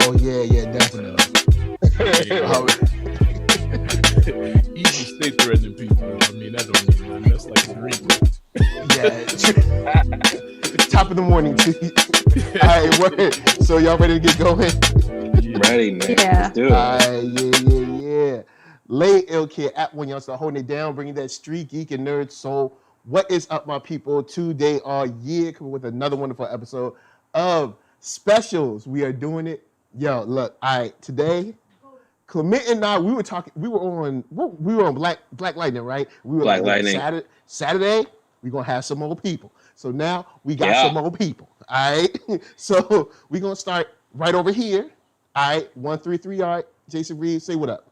Oh yeah, definitely. Oh, Easy stay threatening people. I mean, that don't mean nothing. That's like a dream. yeah. Top of the morning to you. All right, word. So y'all ready to get going? Ready, man. Yeah. Let's do it. All right, yeah. Lay ill kid at OneYoungsta holding it down, bringing that street geek and nerd soul. What is up, my people? Today are coming with another wonderful episode of specials. We are doing it. Yo, look, all right, today, Clement and I, we were on Black Lightning, right? We were Black like, Lightning. Saturday, we're gonna have some more people. So now we got some more people. All right. So we're gonna start right over here. All right, 133 Art. Jason Reeves, say what up.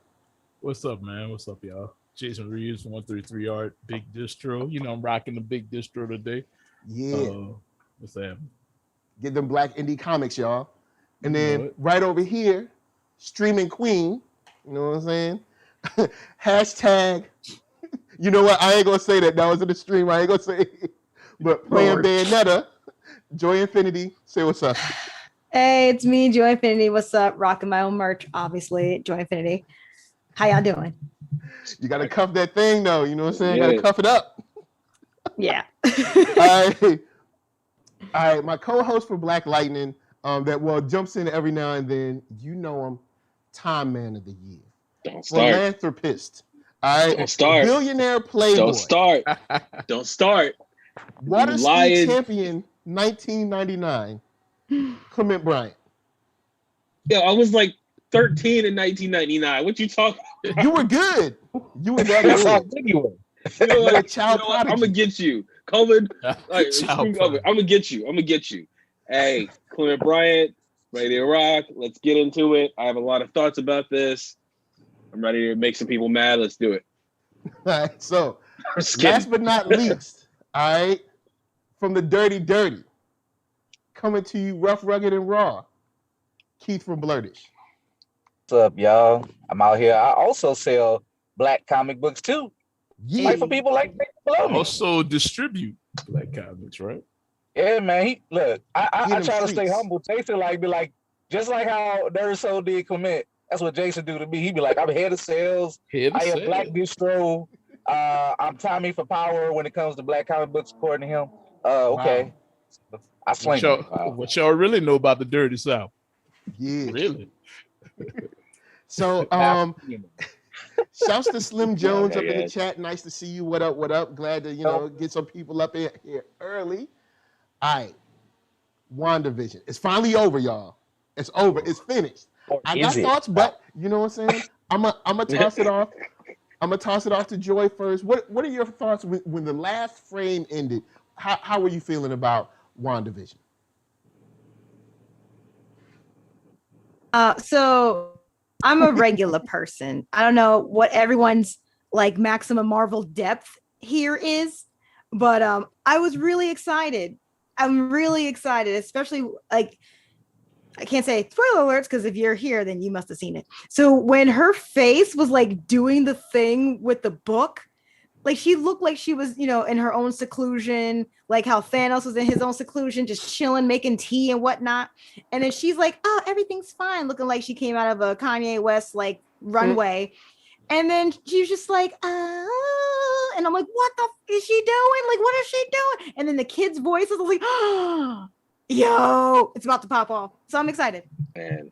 What's up, man? What's up, y'all? Jason Reeves, 133 Art, Big Distro. You know, I'm rocking the Big Distro today. Yeah. What's that? Get them black indie comics, y'all. And then right over here, Streaming Queen. You know what I'm saying? Hashtag, you know what? I ain't gonna say that. That was in the stream. I ain't gonna say it. But playing Bayonetta, Joynfinity, say what's up. Hey, it's me, Joynfinity. What's up? Rocking my own merch, obviously. Joynfinity. How y'all doing? You gotta cuff that thing though. You know what I'm saying? Gotta cuff it up. Yeah. All right. My co-host for Black Lightning, that jumps in every now and then. You know him, Time Man of the Year. Don't start. Philanthropist. All right. Don't start. Billionaire playboy. Don't start. Don't start. Water ski champion, 1999. Clement Bryant. Yo, I was like 13 in 1999. What you talking about? You were good. You were that good. You know what? I'm gonna get you. COVID. I'm gonna get you. I'm gonna get you. Hey, Clement Bryant, ready to rock. Let's get into it. I have a lot of thoughts about this. I'm ready to make some people mad. Let's do it. All right. So, last but not least, all right, from the dirty, coming to you rough, rugged, and raw, Keith from Blerdish. What's up, y'all? I'm out here. I also sell black comic books too. Yeah. Like for people like me below me. Also distribute black comics, right? Yeah, man. I try to streets. stay humble. Jason be like, just like how NERDSoul did Clement. That's what Jason do to me. He be like, I'm head of sales. I am Black Distro. I'm Tommy for power when it comes to black comic books, according to him. Okay. Wow. I sling what y'all really know about the Dirty South? Yeah. Really? So, shouts to Slim Jones up in the chat. Nice to see you. What up? Glad to, get some people up here early. All right. WandaVision. It's finally over, y'all. It's over. It's finished. I got thoughts, but you know what I'm saying? I'm gonna toss it off. I'm gonna toss it off to Joy first. What are your thoughts when the last frame ended? How were you feeling about WandaVision? So I'm a regular person. I don't know what everyone's like maximum Marvel depth here is, but I was really excited. I'm really excited, especially like I can't say spoiler alerts because if you're here, then you must have seen it. So when her face was like doing the thing with the book, like she looked like she was, in her own seclusion, like how Thanos was in his own seclusion, just chilling, making tea and whatnot. And then she's like, oh, everything's fine, looking like she came out of a Kanye West like runway. And then she was just like, and I'm like, what the is she doing? Like, what is she doing? And then the kids' voices was like, oh, yo, it's about to pop off. So I'm excited. Man.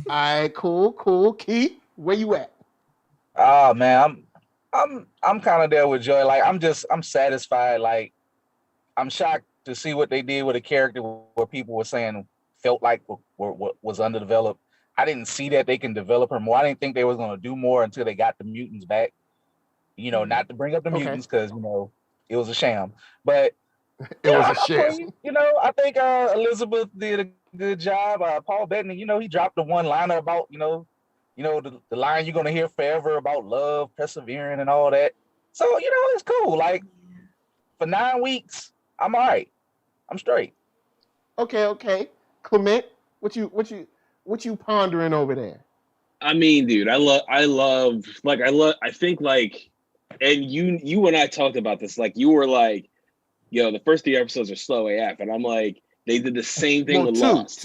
All right, cool. Keith, where you at? Oh man, I'm kind of there with Joy. Like I'm satisfied. Like I'm shocked to see what they did with a character where people were saying felt like was underdeveloped. I didn't see that they can develop her more. I didn't think they was gonna do more until they got the mutants back. Not to bring up the mutants because it was a sham. But it was a sham. I think Elizabeth did a good job. Paul Bettany, he dropped the one liner about the line you're gonna hear forever about love, persevering, and all that. So it's cool. Like for 9 weeks, I'm all right. I'm straight. Okay. Clement, what you pondering over there? I mean, dude, I think like, and you and I talked about this. Like you were like, yo, the first 3 episodes are slow AF, and I'm like, they did the same thing with Lost.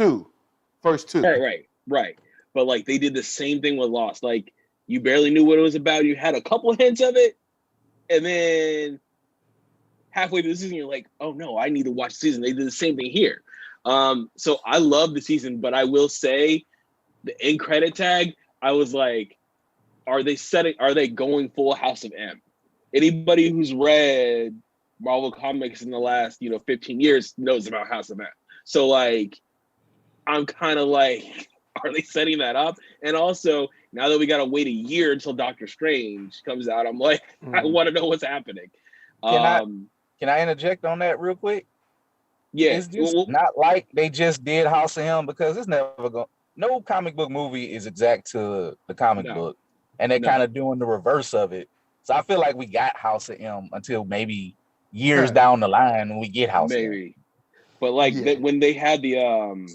First two. Right. Right. But like they did the same thing with Lost. Like you barely knew what it was about. You had a couple hints of it, and then halfway through the season, you're like, oh no, I need to watch the season. They did the same thing here. So I love the season, but I will say the end credit tag, I was like, are they going full House of M? Anybody who's read Marvel comics in the last, 15 years knows about House of M. So like, I'm kind of like, are they setting that up? And also, now that we got to wait a year until Doctor Strange comes out, I'm like, I want to know what's happening. Can I interject on that real quick? Yeah. It's just not like they just did House of M, because it's never going. No comic book movie is exact to the comic book, and they're kind of doing the reverse of it. So I feel like we got House of M until maybe years down the line when we get House of M. But like when they had the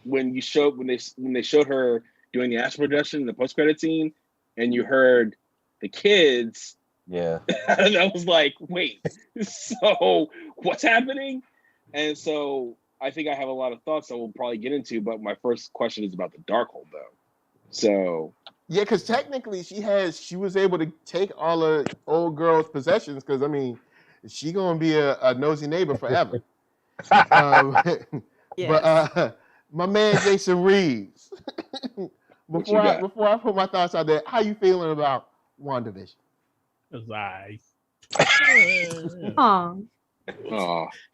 when they showed her doing the astral projection in the post credit scene, and you heard the kids. Yeah. And I was like, wait, so what's happening? And so I think I have a lot of thoughts that we'll probably get into, but my first question is about the Darkhold, though. So yeah, because technically she was able to take all the old girl's possessions, because I mean, she gonna be a nosy neighbor forever. But my man Jason Reeves, before I put my thoughts out there, how you feeling about WandaVision? It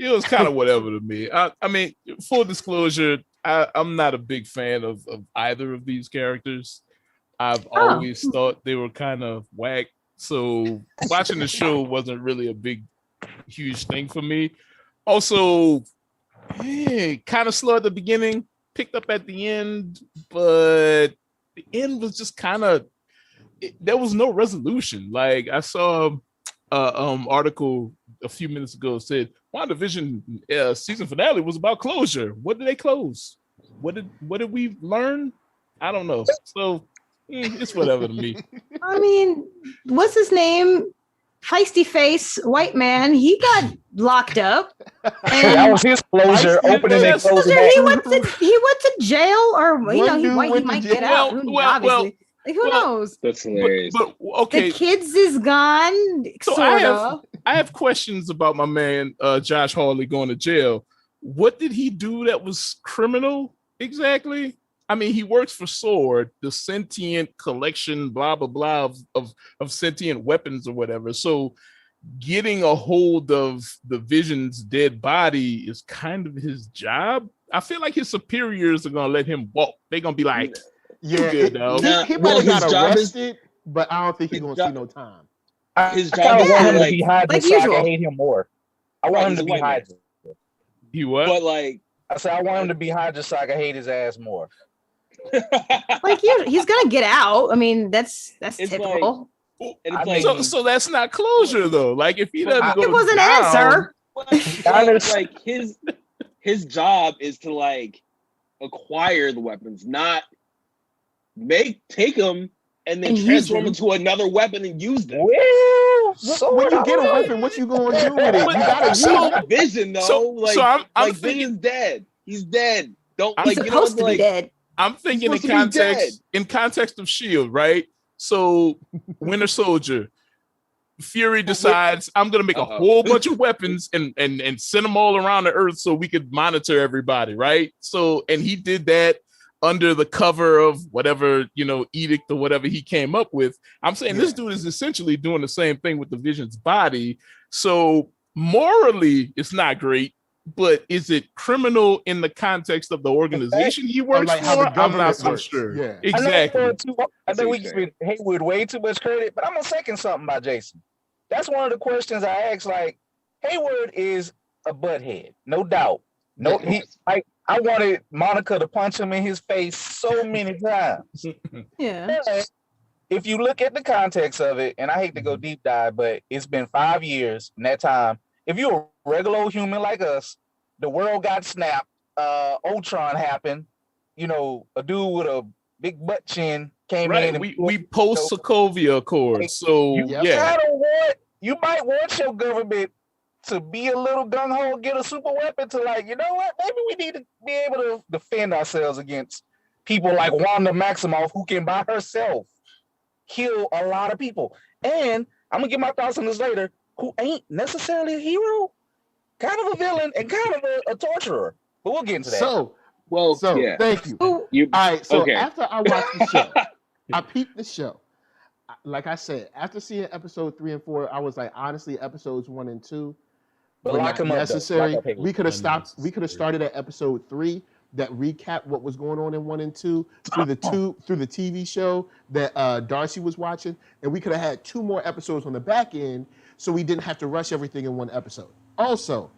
was kind of whatever to me. I mean, full disclosure, I'm not a big fan of either of these characters. I've always thought they were kind of whack. So watching the show wasn't really a huge thing for me. Also, kind of slow at the beginning, picked up at the end, but the end was just kind of, there was no resolution. Like I saw article a few minutes ago said WandaVision season finale was about closure. What did they close? What did we learn? I don't know. So it's whatever to me. I mean, what's his name? Feisty face white man. He got locked up. And that was his closure. Opening and closing. He went to jail, or he might get out. Obviously. Like, who knows? That's hilarious. But okay, the kids is gone. So I have questions about my man Josh Hawley going to jail. What did he do that was criminal exactly? I mean, he works for SWORD, the sentient collection, blah blah blah of sentient weapons or whatever. So getting a hold of the Vision's dead body is kind of his job. I feel like his superiors are gonna let him walk. They're gonna be like, yeah, he might have got arrested, but I don't think he's gonna see no time. His job is want him to be Hydra, so I can hate him more. I want him to be Hydra. You what? But like, I said, I want him to be Hydra, so I can hate his ass more. Like he's gonna get out. I mean, that's typical. So that's not closure though. Like if he doesn't go, it was an answer. Like his job is to like acquire the weapons, not take them and then transform into another weapon and use them. So when you get a weapon, what you gonna do with it? You gotta use Vision though. So I'm Vision's dead. He's dead. He's supposed to be dead. I'm thinking in context of S.H.I.E.L.D., right? So Winter Soldier, Fury decides I'm gonna make a whole bunch of weapons and send them all around the earth so we could monitor everybody, right? So and he did that under the cover of whatever, edict or whatever he came up with. I'm saying this dude is essentially doing the same thing with the Vision's body. So morally, it's not great. But is it criminal in the context of the organization he works for? I'm not so sure. Yeah. Exactly. I know we give Hayward way too much credit, but I'm gonna second something by Jason. That's one of the questions I asked. Like, Hayward is a butthead, no doubt. No, I wanted Monica to punch him in his face so many times. Yeah. But if you look at the context of it, and I hate to go deep dive, but it's been 5 years in that time. If you're a regular old human like us, the world got snapped, Ultron happened, a dude with a big butt chin came in. And we post Sokovia Accord. So you might want your government to be a little gung-ho, get a super weapon to maybe we need to be able to defend ourselves against people like Wanda Maximoff, who can by herself kill a lot of people. And I'm gonna get my thoughts on this later, who ain't necessarily a hero, kind of a villain and kind of a torturer. But we'll get into that. So yeah. Thank you. All right, so after I watched the show, I peeped the show. Like I said, after seeing episode 3 and 4, I was like, honestly, episodes 1 and 2 were not necessary. We could have stopped. We could have started at episode 3 that recapped what was going on in 1 and 2 through the TV show that Darcy was watching, and we could have had 2 more episodes on the back end, so we didn't have to rush everything in one episode. Also,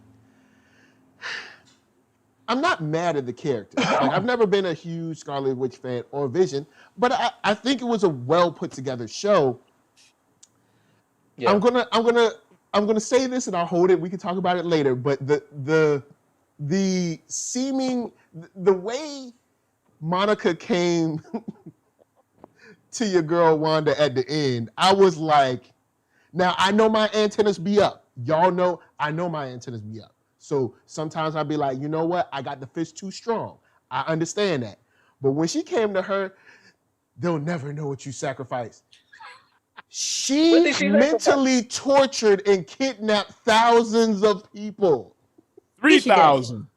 I'm not mad at the character. Like, I've never been a huge Scarlet Witch fan or Vision, but I think it was a well put together show. Yeah. I'm gonna say this and I'll hold it. We can talk about it later. But the way Monica came to your girl Wanda at the end, I was like, now I know my antennas be up. Y'all know I know my antennas be up. So sometimes I'll be like, you know what? I got the fist too strong. I understand that. But when she came to her, they'll never know what you sacrificed. She mentally tortured and kidnapped thousands of people. 3,000.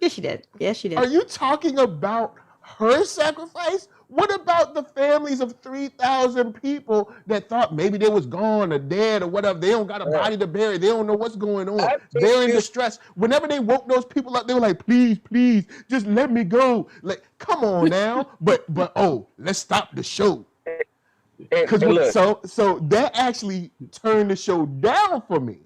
Yes, she did. Yes, she did. Are you talking about her sacrifice? What about the families of 3,000 people that thought maybe they was gone or dead or whatever? They don't got a body to bury. They don't know what's going on. They're in distress. Whenever they woke those people up, they were like, please, just let me go. Like, come on now. But let's stop the show. So that actually turned the show down for me.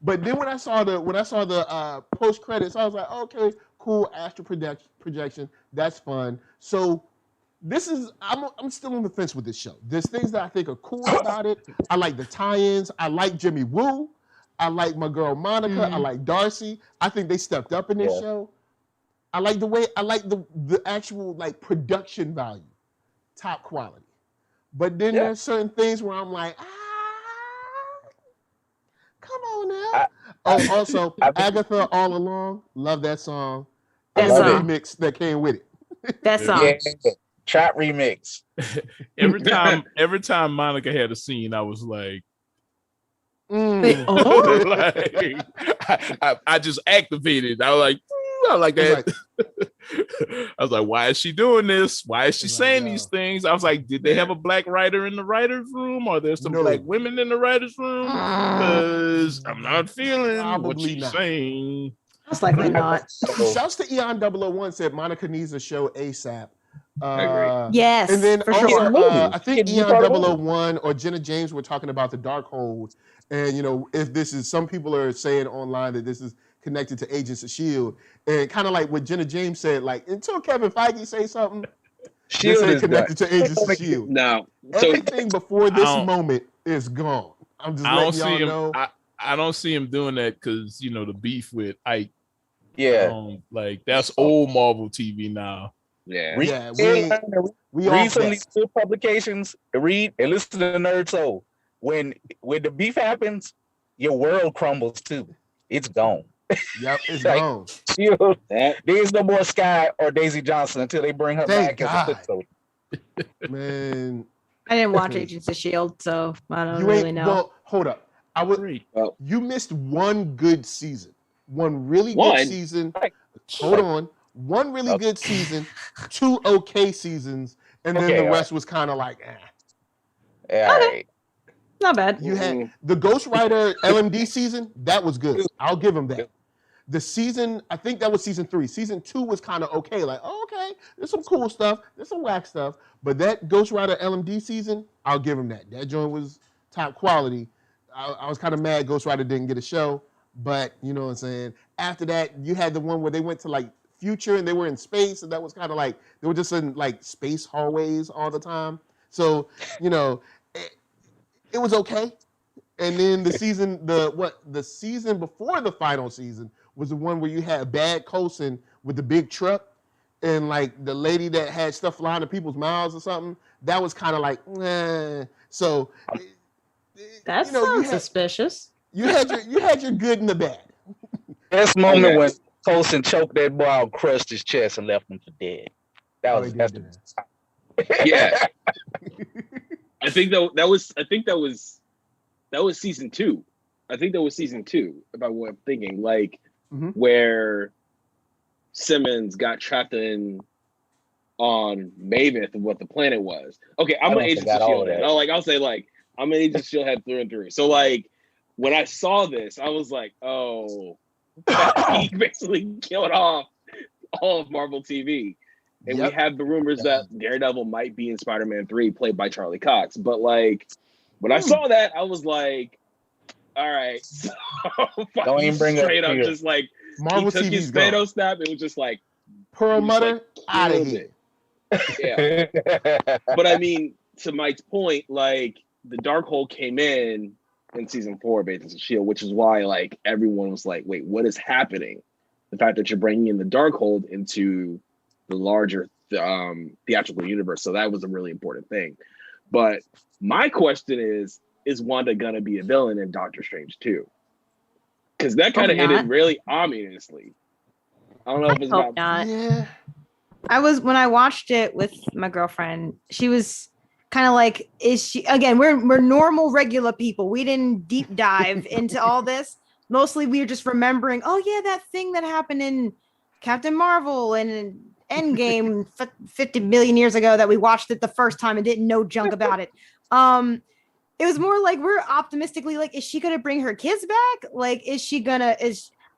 But then when I saw the post credits, I was like, okay, cool, astral projection. That's fun. So I'm still on the fence with this show. There's things that I think are cool about it. I like the tie-ins. I like Jimmy Woo. I like my girl Monica. Mm-hmm. I like Darcy. I think they stepped up in this show. I like the actual like production value, top quality. But then there's certain things where I'm like, come on now. Also, Agatha All Along, love that song. And the remix that came with it. That song. Yeah. Trap remix. Every time Monica had a scene, I was like, I just activated. I was like, I like that. I was like, why is she doing this? Why is she saying these things? I was like, did they have a black writer in the writer's room? Or there's some black women in the writer's room? Because I'm not feeling what she's saying. Most likely not. Shouts to Eon 001 said Monica needs a show ASAP. I agree. Yes, and then for also, sure. I think Eon 001 or Jenna James were talking about the Darkhold. And, you know, if this is, some people are saying online that this is connected to Agents of S.H.I.E.L.D. And kind of like what Jenna James said, like, until Kevin Feige say something, this ain't connected to Agents of S.H.I.E.L.D. No. Everything before this moment is gone. I'm just letting y'all know. I don't see him doing that because, you know, the beef with Ike. Yeah. Like, that's old Marvel TV now. Yeah. We recently two publications, read and listen to the NERDSoul. When the beef happens, your world crumbles too. It's gone. Yep, it's gone. There's no more Sky or Daisy Johnson until they bring her back as a footstool. Man, I didn't watch Agents of S.H.I.E.L.D., so I don't really know. Well, hold up. You missed one good season. One really good season. Hold on. One really good season, 2 okay seasons, and then the rest was kind of like, Yeah, okay. Not bad. You had the Ghost Rider LMD season, that was good. I'll give him that. The season, I think that was season 3. Season 2 was kind of okay. Like, okay, there's some cool stuff, there's some whack stuff. But that Ghost Rider LMD season, I'll give him that. That joint was top quality. I was kind of mad Ghost Rider didn't get a show, but you know what I'm saying? After that, you had the one where they went to like future and they were in space, and that was kind of like, they were just in like space hallways all the time. So, you know, it was okay. And then the season, the season before the final season was the one where you had Bad Coulson with the big truck and like the lady that had stuff flying to people's mouths or something. That was kind of like, So that sounds suspicious. You had your good and the bad. Best moment when Coulson choked that boy out, crushed his chest, and left him for dead. Oh, was he that's did the Yeah. I think that was season 2. I think that was season 2, about what I'm thinking. Like where Simmons got trapped in on Maven of what the planet was. Okay, I'm an Agents of Shield head. I'll say I'm an Agents of Shield head through and through. So like when I saw this, I was like, oh, he basically killed off all of Marvel TV. And we have the rumors that Daredevil might be in Spider-Man 3, played by Charlie Cox. But like when I saw that, I was like, all right. So don't even bring straight up up just like Marvel he took TV's his gone. Thanos snap. It was just like Perlmutter out of here. Yeah. But I mean, to Mike's point, like the Darkhold came in season 4 of Agents of Shield, which is why like everyone was like, wait, what is happening? The fact that you're bringing in the Darkhold into the larger theatrical universe. So that was a really important thing. But my question is Wanda gonna be a villain in Doctor Strange 2? Because that kind of ended really ominously. I don't know if it's about Yeah. When I watched it with my girlfriend, she was kind of like, is she, again, we're normal, regular people. We didn't deep dive into all this. Mostly we were just remembering, oh yeah, that thing that happened in Captain Marvel and Endgame 50 million years ago that we watched it the first time and didn't know junk about it. It was more like we're optimistically like, is she gonna bring her kids back? Like,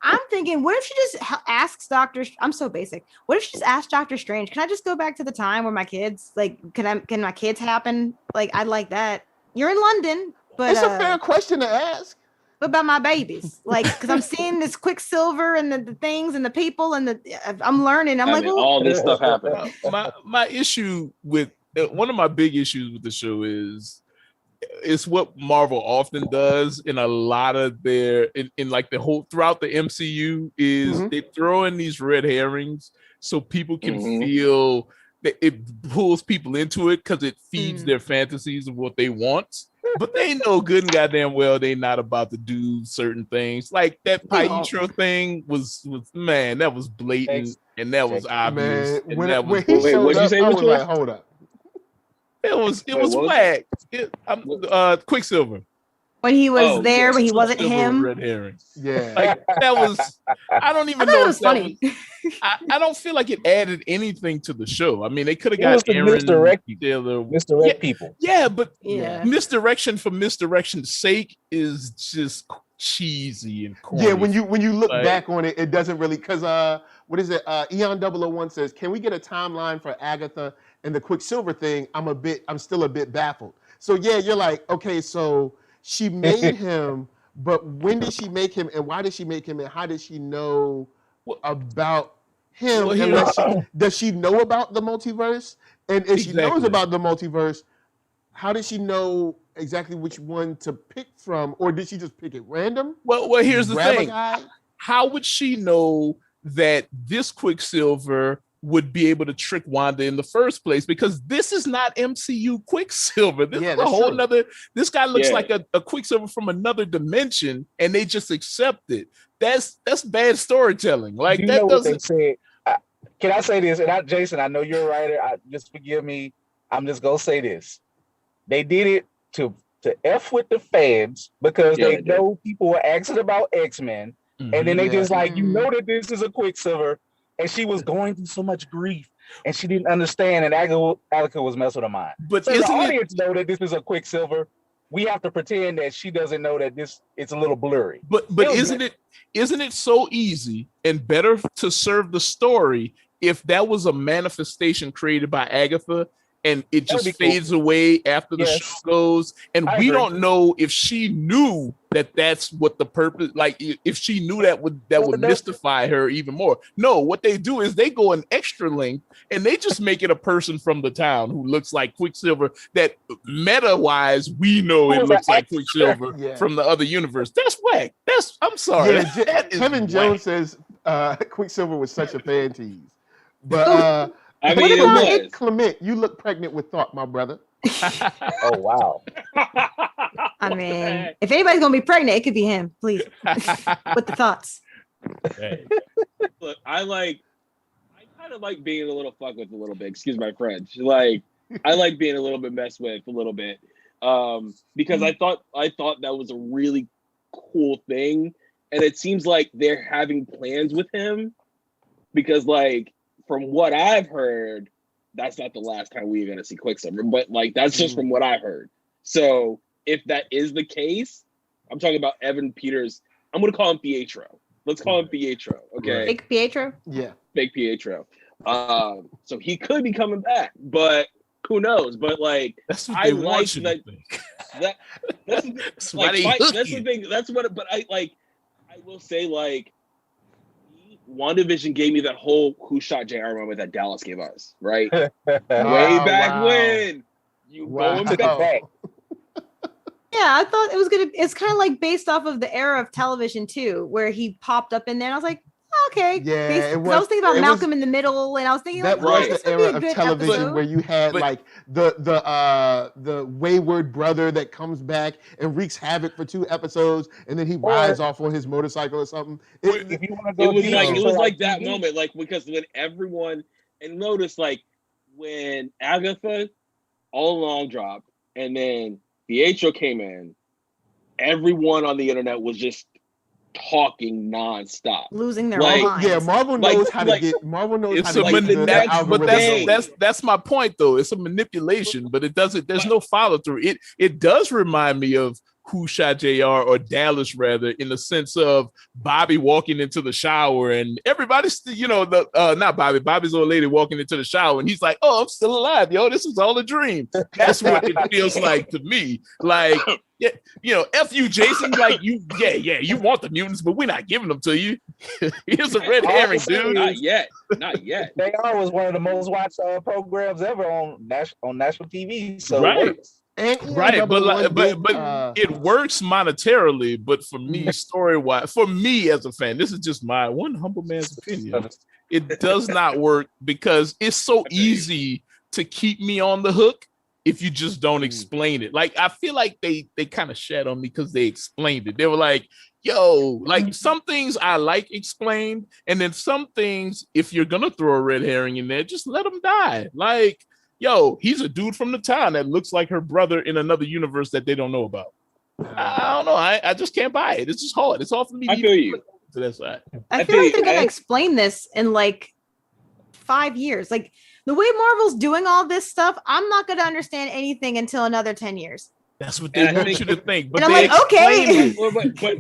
I'm thinking, what if she just asks I'm so basic. What if she just asks Doctor Strange, can I just go back to the time where my kids, like, can my kids happen? Like, I'd like that. You're in London, but it's a fair question to ask. What about my babies? Like, because I'm seeing this Quicksilver and the things and the people and I'm learning. I'm all this stuff happened. My issue with one of my big issues with the show is what Marvel often does in a lot of their in like the whole throughout the MCU is they throw in these red herrings so people can feel that it pulls people into it because it feeds their fantasies of what they want. But they know good and goddamn well they not about to do certain things. Like that Pietro thing was man, that was blatant and that was obvious. Man, and when he showed up, I was like, hold up. It was whack. Quicksilver. When he was there, but he wasn't him. Red herring. Yeah, like that was. I don't even know. It was funny. I don't feel like it added anything to the show. I mean, they could have got Aaron misdirect people. Yeah, but misdirection for misdirection's sake is just cheesy and corny. Yeah, when you look back on it, it doesn't really because what is it? Eon 001 says, "Can we get a timeline for Agatha and the Quicksilver thing?" I'm still a bit baffled. So yeah, you're like, okay, so she made him, but when did she make him, and why did she make him, and how did she know about him? Does she know about the multiverse? And if she knows about the multiverse, how did she know exactly which one to pick from, or did she just pick it random? Well, here's the thing. How would she know that this Quicksilver would be able to trick Wanda in the first place? Because this is not MCU Quicksilver. This is a whole nother. This guy looks like a Quicksilver from another dimension, and they just accept it. That's bad storytelling. Like that doesn't. Can I say this? And Jason, I know you're a writer. Just forgive me. I'm just gonna say this. They did it to F with the fans because they know people were asking about X-Men, and then they just like, you know that this is a Quicksilver. And she was going through so much grief, and she didn't understand. And Agatha was messing with her mind. But so the audience know that this is a Quicksilver. We have to pretend that she doesn't know that it's a little blurry. But isn't it so easy and better to serve the story if that was a manifestation created by Agatha? And it just fades away after the show goes. And we don't know if she knew that that's what the purpose, like if she knew that would mystify her even more. No, what they do is they go an extra length and they just make it a person from the town who looks like Quicksilver that meta-wise, we know it looks like Quicksilver from the other universe. That's whack. I'm sorry. Yeah, Kevin Jones says Quicksilver was such a fan tease. But I mean, Clement, you look pregnant with thought, my brother. Oh, wow. I mean, if anybody's going to be pregnant, it could be him, please. With the thoughts. Look, I kind kind of like being a little fuck with a little bit. Excuse my French. Like I like being a little bit messed with a little bit, because I thought that was a really cool thing, and it seems like they're having plans with him, because like from what I've heard, that's not the last time we're gonna see Quicksilver. But like that's just from what I've heard. So if that is the case, I'm talking about Evan Peters. I'm gonna call him Pietro. Let's call him Pietro. Okay. Fake Pietro? Yeah. Fake Pietro. So he could be coming back, but who knows? But like that's what they want you to think. That's the thing. That's what. But I will say like, WandaVision gave me that whole "Who Shot J.R." moment that Dallas gave us, right? Way back when. You going back. Yeah, I thought it was gonna. It's kind of like based off of the era of television too, where he popped up in there. And I was like, okay, yeah. I was thinking about Malcolm in the Middle, and I was thinking that like, was the era of television where you had like the wayward brother that comes back and wreaks havoc for 2 episodes, and then he rides off on his motorcycle or something. It was like that moment, like because when everyone and notice like when Agatha all along dropped, and then Pietro came in, everyone on the internet was just talking nonstop, losing their minds. Yeah, Marvel knows how to get. Marvel knows how to get the algorithm. But that's my point, though. It's a manipulation, but it doesn't. There's no follow through. It does remind me of Who Shot JR, or Dallas, rather, in the sense of Bobby walking into the shower and everybody's, not Bobby, Bobby's old lady walking into the shower and he's like, "Oh, I'm still alive, yo. This was all a dream." That's what it feels like to me. Like, yeah, F you, Jason. Like, you want the mutants, but we're not giving them to you. Here's a red herring, dude. Not yet. They was one of the most watched programs ever on national TV. So right. But it works monetarily, but for me, story-wise, for me as a fan, this is just my one humble man's opinion. It does not work because it's so easy to keep me on the hook if you just don't explain it. Like, I feel like they kind of shat on me because they explained it. They were like, yo, like some things I like explained, and then some things, if you're gonna throw a red herring in there, just let them die. Like, yo, he's a dude from the town that looks like her brother in another universe that they don't know about. I don't know. I just can't buy it. It's just hard. It's hard for me to feel you to that side. I feel like they're gonna explain this in like 5 years. Like the way Marvel's doing all this stuff, I'm not gonna understand anything until another 10 years. That's what they want you to think. But and I'm like, okay.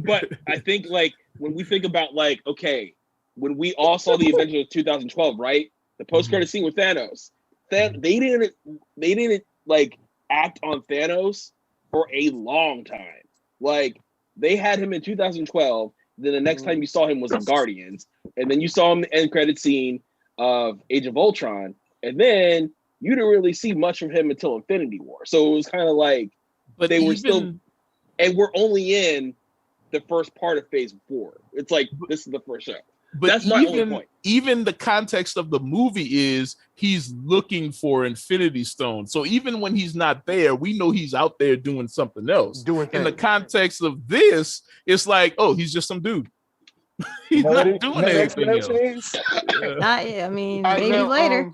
but I think like when we think about like, okay, when we all saw the Avengers of 2012, right? The post-credit scene with Thanos. They didn't like act on Thanos for a long time. Like they had him in 2012. Then the next time you saw him was in Guardians, and then you saw him in the end credit scene of Age of Ultron, and then you didn't really see much from him until Infinity War. So it was kind of like, but they were still, and we're only in the first part of Phase 4. It's like this is the first show. But that's my only point. Even the context of the movie is he's looking for Infinity Stone. So even when he's not there, we know he's out there doing something else. In the context of this, it's like, oh, he's just some dude. He's not doing anything else. I mean, maybe later.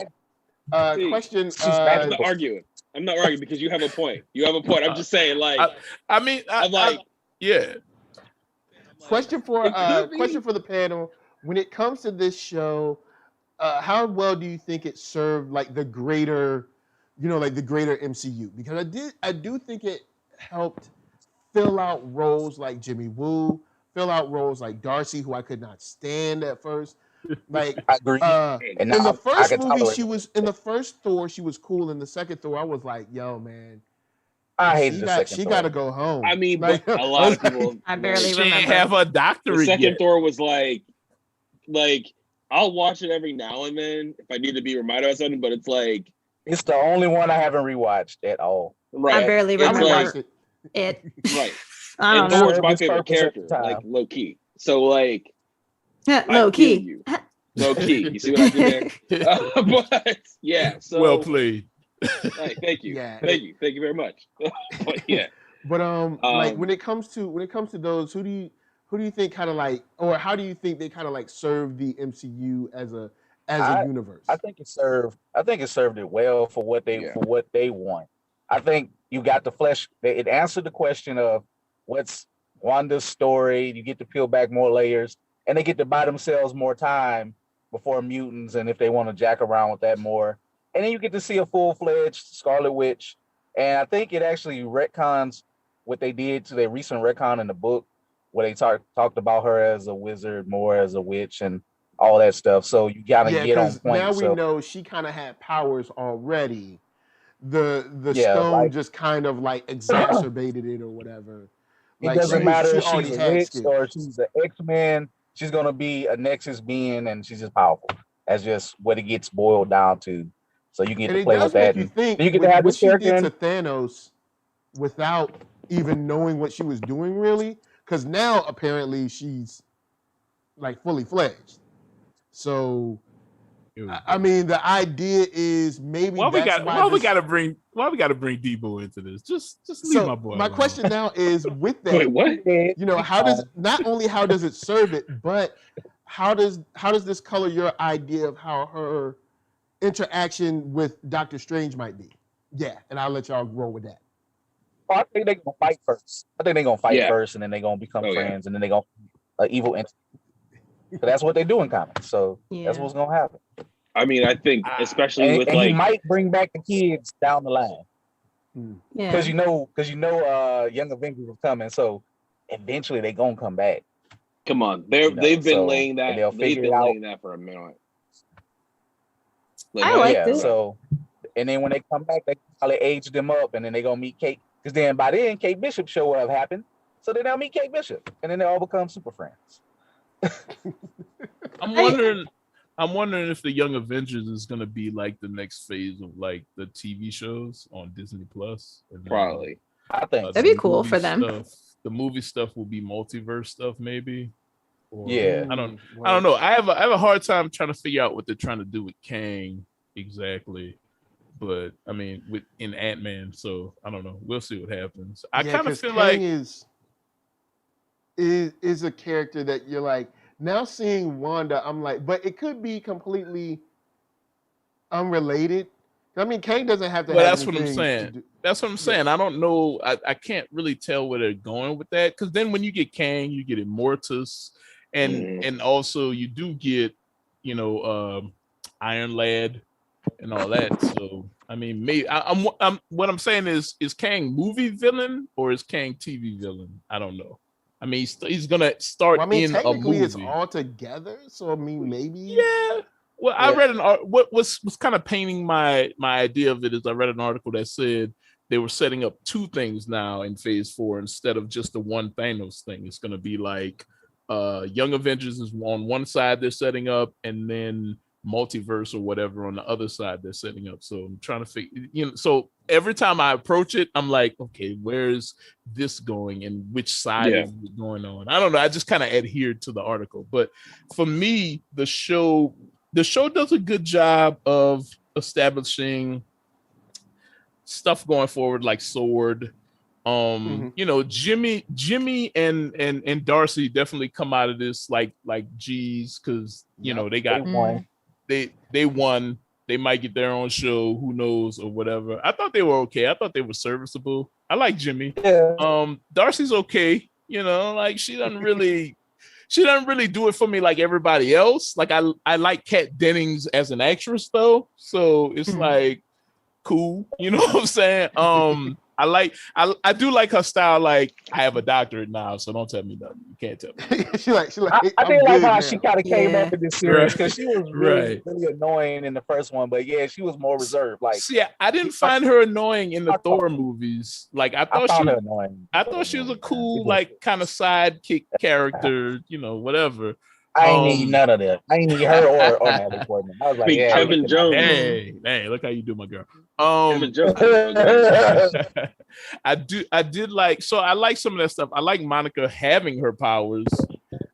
Question. I'm not arguing because you have a point. I'm just saying, like, yeah. Question for the panel. When it comes to this show, how well do you think it served like the greater MCU? Because I do think it helped fill out roles like Jimmy Woo, fill out roles like Darcy, who I could not stand at first. Like I agree. In the first movie, in the first Thor, she was cool. In the second Thor, I was like, yo, man. I hated the second Thor. She got to go home. I mean, like, a lot of people. I barely remember. Have a doctorate. The second Thor was like, I'll watch it every now and then if I need to be reminded of something, but it's like it's the only one I haven't rewatched at all. Right. I barely remember it. Right. And Thor's my favorite character, like low key. So like low key. Low key. You see what I did there? But yeah, so well played. Thank you. Yeah. Thank you very much. But yeah. But like when it comes to those, who do you think kind of like, or how do you think they kind of like serve the MCU as a universe. I think it served it well for what they want. I think you got the flesh. It answered the question of what's Wanda's story. You get to peel back more layers, and they get to buy themselves more time before mutants, and if they want to jack around with that more, and then you get to see a full-fledged Scarlet Witch. And I think it actually retcons what they did to their recent retcon in the book, where they talked about her as a wizard, more as a witch, and all that stuff. So you gotta get on point. Now we know she kind of had powers already. The stone just kind of like exacerbated it or whatever. It doesn't matter if she's a witch or she's an X-Men. She's gonna be a Nexus being, and she's just powerful. That's just what it gets boiled down to. So you get to play with that. You think you get to have what she did to Thanos without even knowing what she was doing, really? Because now apparently she's like fully fledged. So I mean, the idea is maybe why we got to bring Debo into this? Just leave my boy. My question now is with that. Wait, what? You know, how does it serve it, but how does this color your idea of how her interaction with Doctor Strange might be? Yeah, and I'll let y'all roll with that. I think they're gonna fight first. And then they're gonna become friends, and then they're gonna evil entity. So that's what they do in comics. So that's what's gonna happen. I mean, I think especially with he might bring back the kids down the line. Because you know, Young Avengers is coming, so eventually they're gonna come back. Come on, they've been laying that. They've been laying that for a minute. I like this. So, and then when they come back, they probably age them up, and then they gonna meet Kate. Because then by then, Kate Bishop show what have happened. So then they'll meet Kate Bishop, and then they all become super friends. I'm wondering if the Young Avengers is gonna be like the next phase of like the TV shows on Disney Plus. Probably. I think that'd be cool for them. The movie stuff will be multiverse stuff, maybe. Or, I don't know. I have a hard time trying to figure out what they're trying to do with Kang exactly. But I mean, in Ant-Man, so I don't know. We'll see what happens. I kind of feel Kang like is a character that you're like, now seeing Wanda, I'm like, but it could be completely unrelated. I mean, Kang doesn't have to. Well, that's what I'm saying. That's what I'm saying. I don't know. I can't really tell where they're going with that, because then when you get Kang, you get Immortus, and also you do get, Iron Lad and all that. So I mean, maybe I'm what I'm saying is Kang movie villain or is Kang TV villain? I don't know. I mean, he's gonna start in a movie. It's all together, so I mean, maybe. Yeah. Well, I read what was kind of painting my idea of it is I read an article that said they were setting up two things now in Phase 4 instead of just the one Thanos thing. It's going to be like Young Avengers is on one side they're setting up, and then multiverse or whatever on the other side they're setting up. So I'm trying to figure, so every time I approach it, I'm like, okay, where's this going and which side is it going on? I don't know. I just kind of adhered to the article. But for me, the show does a good job of establishing stuff going forward, like Sword. Jimmy and Darcy definitely come out of this like G's, because they got one. They won. They might get their own show, who knows, or whatever. I thought they were okay. I thought they were serviceable. I like Jimmy. Yeah. Darcy's okay. Like she doesn't really do it for me like everybody else. Like I like Kat Dennings as an actress though. So it's like cool. You know what I'm saying? I do like her style. Like, I have a doctorate now, so don't tell me nothing. You can't tell me. I did like how she kind of came up in this series, because she was really annoying in the first one, but she was more reserved. Like, I didn't find her annoying in the Thor movies. Like, I thought she was a cool, like, kind of sidekick character. Whatever. I ain't need none of that. I ain't need her or Natalie Portman. I was like, Kevin Jones. Hey, look how you do, my girl. Kevin Jones. I did like, so I like some of that stuff. I like Monica having her powers,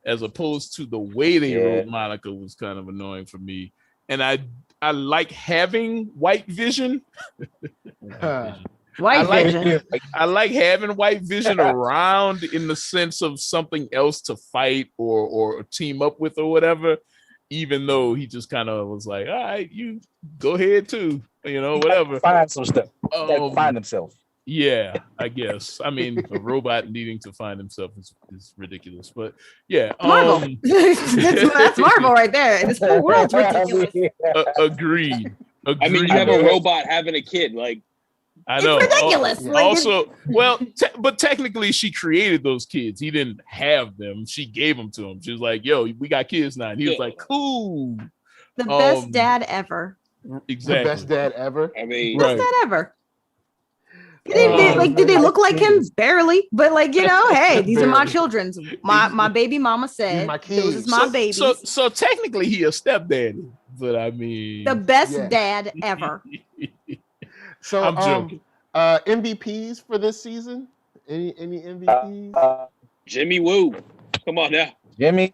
as opposed to the way they wrote Monica was kind of annoying for me. And I like having White Vision. I like having White Vision around in the sense of something else to fight or team up with or whatever. even though he just kind of was like, all right, you go ahead too, whatever. Find some stuff. Find himself. Yeah, I guess. I mean, a robot needing to find himself is ridiculous, but yeah. Marvel. That's Marvel right there. This whole world's ridiculous. Agreed. I mean, you have a robot having a kid, like. I know. It's ridiculous. Also, but technically, she created those kids. He didn't have them. She gave them to him. She was like, "Yo, we got kids now." And he was like, "Cool." The best dad ever. Exactly. The best dad ever. I mean, best dad ever. Did they look like him? Barely, but hey, these are my children's. My baby mama said, "This is my baby." So technically, he a stepdaddy, but I mean, the best dad ever. So I'm joking. MVPs for this season? Any MVPs? Jimmy Woo, come on now. Jimmy,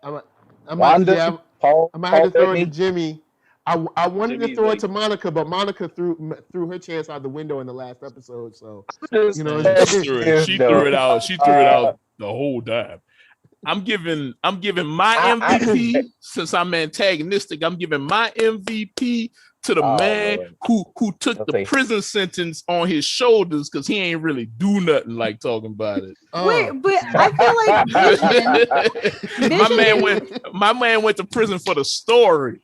Wanda, Paul. I might have to throw it to Jimmy. I wanted Jimmy's to throw it to Monica, but Monica threw her chance out the window in the last episode. So she threw it out. She threw it out the whole time. I'm giving my MVP since I'm antagonistic. I'm giving my MVP to the man who took the prison sentence on his shoulders because he ain't really do nothing like talking about it. Wait, but I feel like Vision, my man went to prison for the story.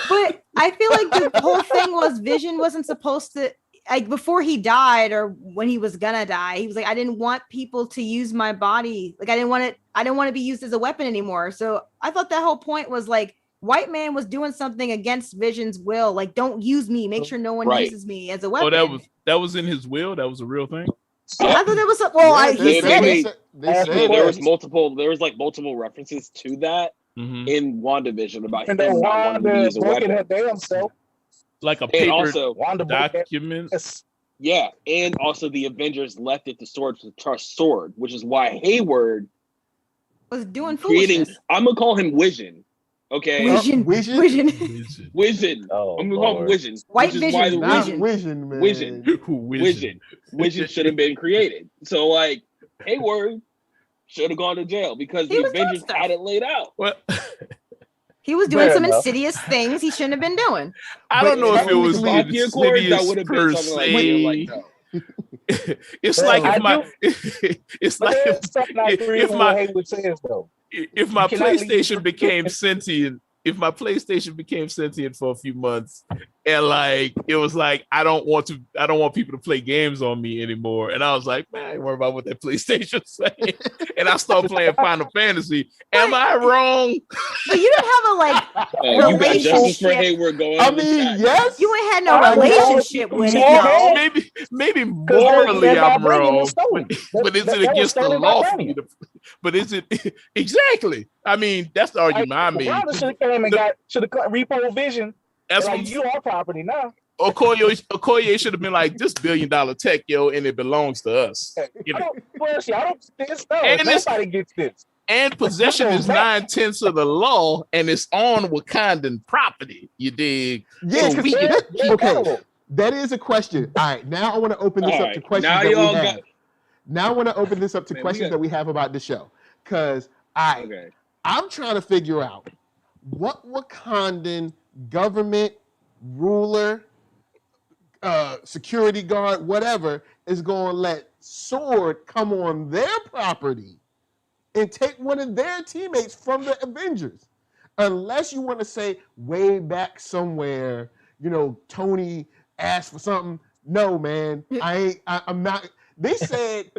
But I feel like the whole thing was Vision wasn't supposed to, like, before he died or when he was gonna die, he was like, I didn't want people to use my body. Like, I didn't want to be used as a weapon anymore. So I thought that whole point was like, white man was doing something against Vision's will. Like, don't use me. Make sure no one uses me as a weapon. Oh, that was in his will. That was a real thing. I thought that was he said it. There was multiple references to that in WandaVision about him not wanting to use a weapon. Like a paper also, document. Yeah, and also the Avengers left it to Sword, which is why Hayward was doing foolishness. I'm gonna call him Vision. Okay. Vision. I'm gonna call him Vision. White Vision. Vision, man. Vision should have been created. So like Hayward should have gone to jail because the Avengers had it laid out. Well, he was doing some insidious things he shouldn't have been doing. I don't know if it was insidious per se. It's like if my PlayStation became sentient. If my PlayStation became sentient for a few months, and like it was like I don't want people to play games on me anymore, and I was like, man, I ain't worry about what that PlayStation's saying, and I started playing Final Fantasy. Am I wrong? But you didn't have a relationship. I mean, yes. You ain't had no relationship with it. Maybe morally I'm wrong, but is it against the law for me to? But is it exactly? I mean, that's the argument I made. Should have repo Vision. That's like, you are property now. Okoye should have been like, this $1 billion tech, yo, and it belongs to us. I don't this. Nobody gets this. And possession is 9/10 of the law, and it's on Wakandan property. You dig? Yeah, okay. That is a question. All right, now I want to open this up to questions that we have. Now I want to open this up to questions that we have about the show. Because I'm trying to figure out what Wakandan government, ruler, security guard, whatever, is going to let Sword come on their property and take one of their teammates from the Avengers. Unless you want to say way back somewhere, Tony asked for something. No, man, I'm not. They said,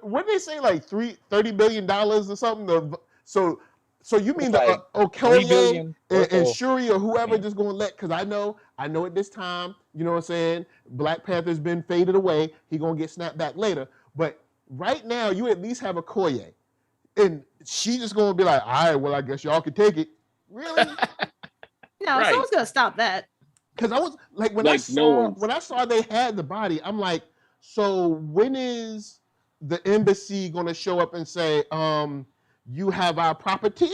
what did they say, like $30 billion or something? So you mean the Okoye and Shuri or whoever just going to let, because I know at this time, you know what I'm saying, Black Panther's been faded away. He going to get snapped back later. But right now, you at least have Okoye. And she just going to be like, all right, well, I guess y'all can take it. Really? No, someone's going to stop that. Because I was like, when I saw they had the body, I'm like, so when is the embassy going to show up and say, you have our property?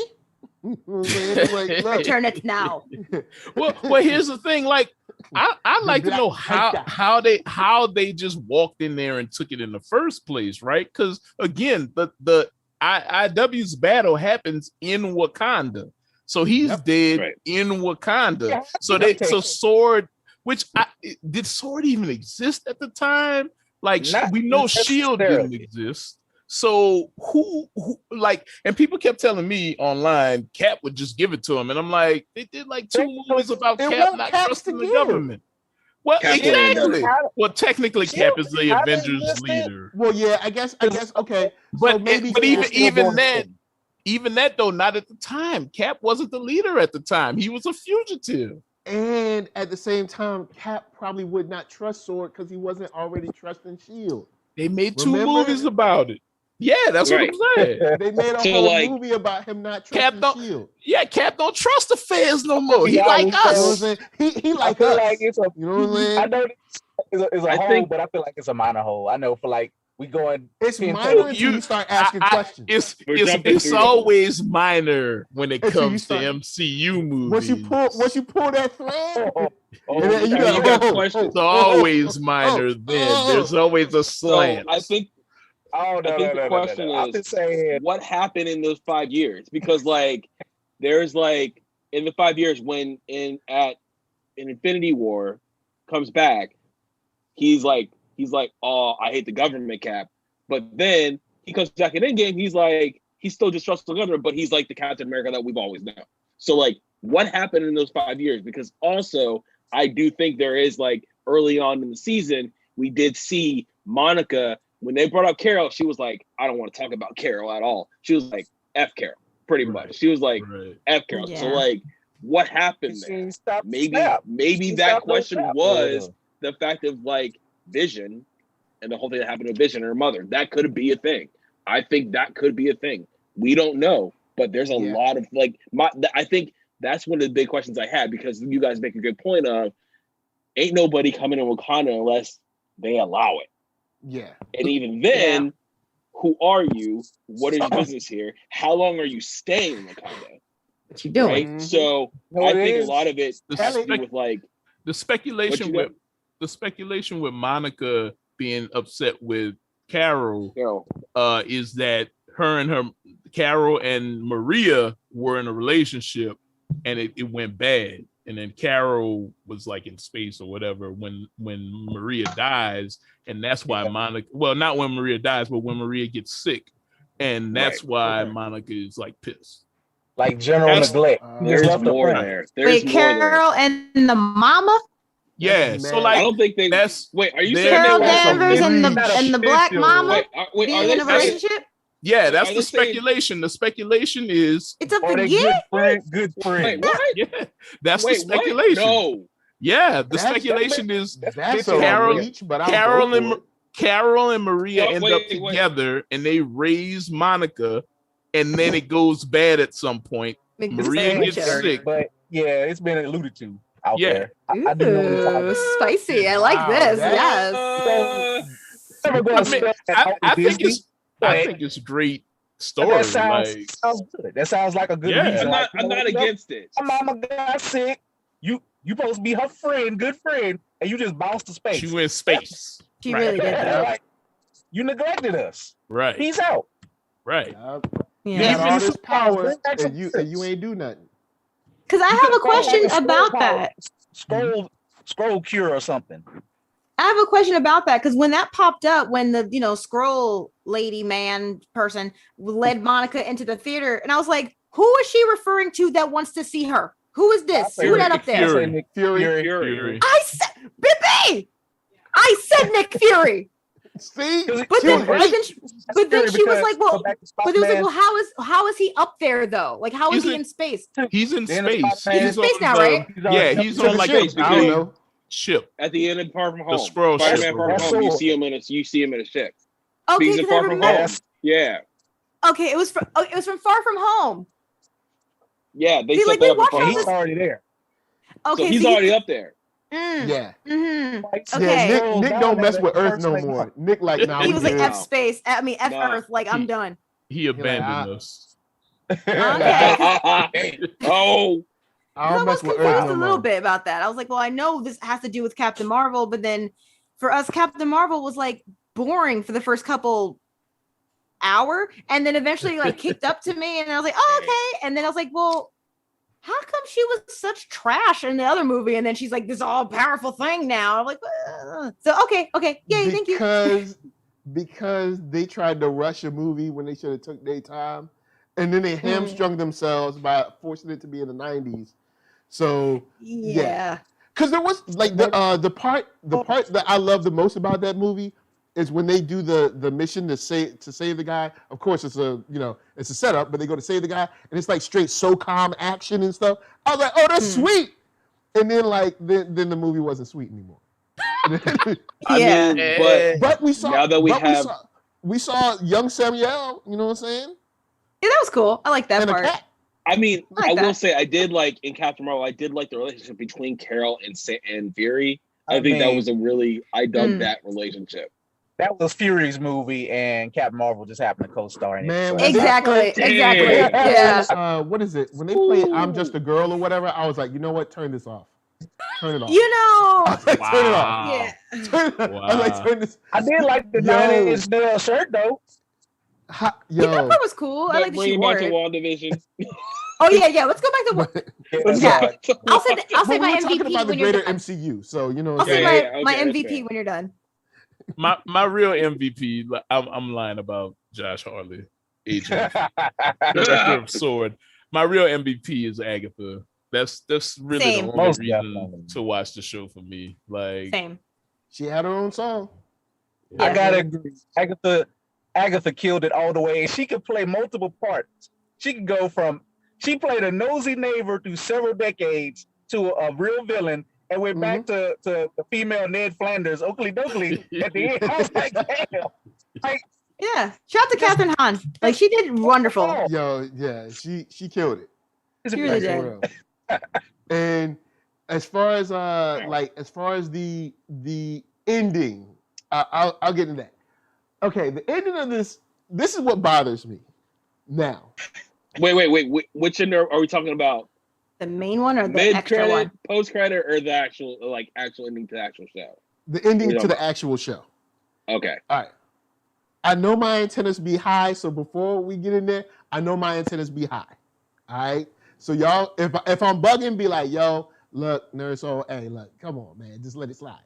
Return it now. Well, here's the thing. Like, I'd like to know how they just walked in there and took it in the first place, right? Because again, the IW's battle happens in Wakanda. So he's dead in Wakanda. So Sword, did Sword even exist at the time? Like we know Shield didn't exist. So who like, and people kept telling me online Cap would just give it to him, and I'm like, they did like 2 movies about Cap not trusting the government. Well, exactly. Well, technically, Cap is the Avengers leader. Well, yeah, I guess okay. But so maybe even that though, not at the time. Cap wasn't the leader at the time. He was a fugitive. And at the same time, Cap probably would not trust Sword because he wasn't already trusting Shield. They made 2 movies about it. Yeah, that's what I'm saying. They made a whole movie about him not trusting Shield. Yeah, Cap don't trust the fans no more. He like us. He like us. Like it's a, you know what I'm saying? I know it's a hole, but I feel like it's a minor hole. I know for like we going. It's minor until you start asking questions. It's always minor when it comes to MCU movies. Once you pull that thread, it's always minor. There's always a slant. So I think. The question is, what happened in those 5 years? Because like, there's like in the 5 years when in Infinity War comes back, he's like, oh, I hate the government, Cap. But then he comes back in Endgame, he's like, he still distrusts the government, but he's like the Captain America that we've always known. So like, what happened in those 5 years? Because also, I do think there is like early on in the season, we did see Monica. When they brought up Carol, she was like, I don't want to talk about Carol at all. She was like, F Carol, pretty much. She was like, F Carol. Yeah. So like, what happened there? Maybe that question was the fact of like Vision and the whole thing that happened to Vision and her mother. That could be a thing. I think that could be a thing. We don't know, but there's a lot of like, I think that's one of the big questions I had, because you guys make a good point of ain't nobody coming in Wakanda unless they allow it. Yeah. And even then, who are you? What is your business here? How long are you staying in Wakanda? What you doing? Right? Mm-hmm. So I think a lot of it has to do with like the speculation with Monica being upset with Carol is that Carol and Maria were in a relationship and it went bad. And then Carol was like in space or whatever when Maria dies. And that's why Monica, well, not when Maria dies, but when Maria gets sick. And that's why Monica is like pissed. Like general neglect. There's more there. Wait, Carol and the mama? Yeah. So like, I don't think they. Wait, are you saying Carol Danvers and the black mama being in a relationship? Yeah, that's the speculation. The speculation is it's up to get good friend. Wait, what? Yeah, that's the speculation. What? No. Yeah, the speculation is Carol and Maria end up together and they raise Monica, and then it goes bad at some point. Maria gets sick. But yeah, it's been alluded to out there. I do know spicy. I like this. Yes. I think it's a great story. That sounds good. That sounds like a good reason. I'm not against it. My mama got sick. You supposed to be her friend, good friend, and you just bounced to space. She went space. She really did that. Like, you neglected us. Right. Peace out. Right. You have all this power and you ain't do nothing. Because I have a question about that. Scroll cure or something. I have a question about that, because when that popped up, when the scroll lady man person led Monica into the theater, and I was like, who is she referring to that wants to see her? Who is this? Who that up there? Fury. I said, Bibi! I said Nick Fury. See, but then she was like, well, how is he up there though? Like, how is he in space? He's in space. He's in space now, right? Yeah, he's on like a ship at the end of Far From Home. The scroll ship. Spider-Man Far From Home. You see him in a ship. Okay, he's in Far From Home. Yeah. Okay, it was from Far From Home. Yeah, they said that before. He's already there. Okay, so he's already up there. Yeah. Mm-hmm. Okay. Yeah, Nick don't mess with Earth no more. Nick like now. He was like F space. I mean F Earth. Like I'm done. He abandoned us. Okay. Oh. I was confused a little bit about that. I was like, well, I know this has to do with Captain Marvel, but then for us, Captain Marvel was like boring for the first couple hour, and then eventually like kicked up to me, and I was like, oh, okay. And then I was like, well, how come she was such trash in the other movie, and then she's like this all powerful thing now? I'm like, so okay, yay, thank you. Because they tried to rush a movie when they should have took their time, and then they hamstrung themselves by forcing it to be in the 90s. So yeah. Because there was like the part that I love the most about that movie is when they do the mission to save the guy. Of course, it's a setup, but they go to save the guy, and it's like straight SOCOM action and stuff. I was like, oh, that's sweet. And then then the movie wasn't sweet anymore. I mean, but we saw now that we saw young Samuel. You know what I'm saying? Yeah, that was cool. I like that part. I mean, I will say I did like in Captain Marvel. I did like the relationship between Carol and Fury. I think that was I dug that relationship. That was Fury's movie, and Captain Marvel just happened to co-star in it. Man, so. Exactly. Yeah. What is it? When they play "I'm Just a Girl" or whatever, I was like, you know what? Turn this off. Turn it off. I was like, turn it off. Yeah. I was like, turn this. I did like the 9-inch nail shirt though. That part was cool. I like that she wore it. Bring back to WandaVision. Oh yeah. Let's go back to I'll say my MVP about when the you're greater done. MCU. So you know. I'll say my MVP when you're done. My real MVP. I'm lying about Josh Hartley, agent, director of Sword. My real MVP is Agatha. That's really the only reason to watch the show for me. Like, same. She had her own song. Yeah. I gotta agree. Agatha killed it all the way. She could play multiple parts. She could go from she played a nosy neighbor through several decades to a real villain, and went back to the female Ned Flanders, Oakley Doakley at the end. I was like, damn. Like, yeah. Shout out to Catherine Hahn. Like, she did wonderful. Yo, yeah, she killed it. She really did. And as far as the ending, I'll get into that. Okay, the ending of this is what bothers me now. Wait. Which end are we talking about? The main one or the extra one? Post credit, or the actual ending to the actual show? The ending to the actual show. Okay. All right. I know my antennas be high, so before we get in there, I know my antennas be high. All right. So y'all, if I'm bugging, be like, yo, look, NERDSoul, hey, look, come on, man, just let it slide.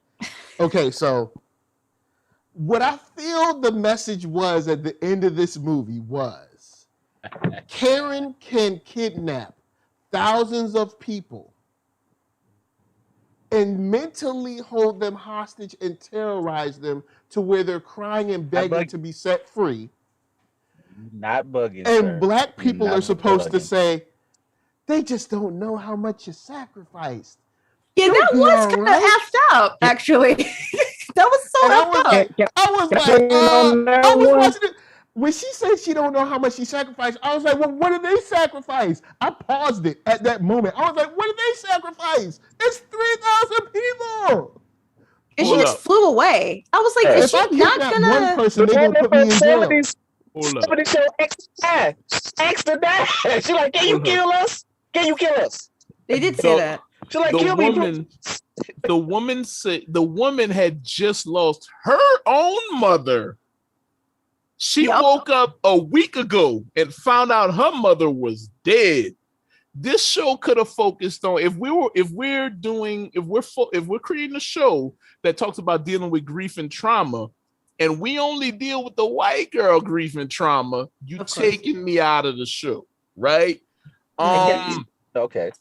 Okay, so what I feel the message was at the end of this movie was Karen can kidnap thousands of people and mentally hold them hostage and terrorize them to where they're crying and begging to be set free. Not bugging. And sir. Black people are supposed to say, they just don't know how much you sacrificed. Yeah, that was kind of effed up, actually. That was so effed up. I was watching it. When she said she don't know how much she sacrificed, I was like, well, what did they sacrifice? I paused it at that moment. I was like, what did they sacrifice? It's 3,000 people. And she just flew away. I was like, is she not gonna? One person, they're gonna put me in jail. Somebody show extra dad. She's like, can you kill us? Can you kill us? They did say that. She's like, kill me. The woman said the woman had just lost her own mother. She woke up a week ago and found out her mother was dead. This show could have focused on if we're creating a show that talks about dealing with grief and trauma, and we only deal with the white girl grief and trauma, you taking me out of the show, right? Okay.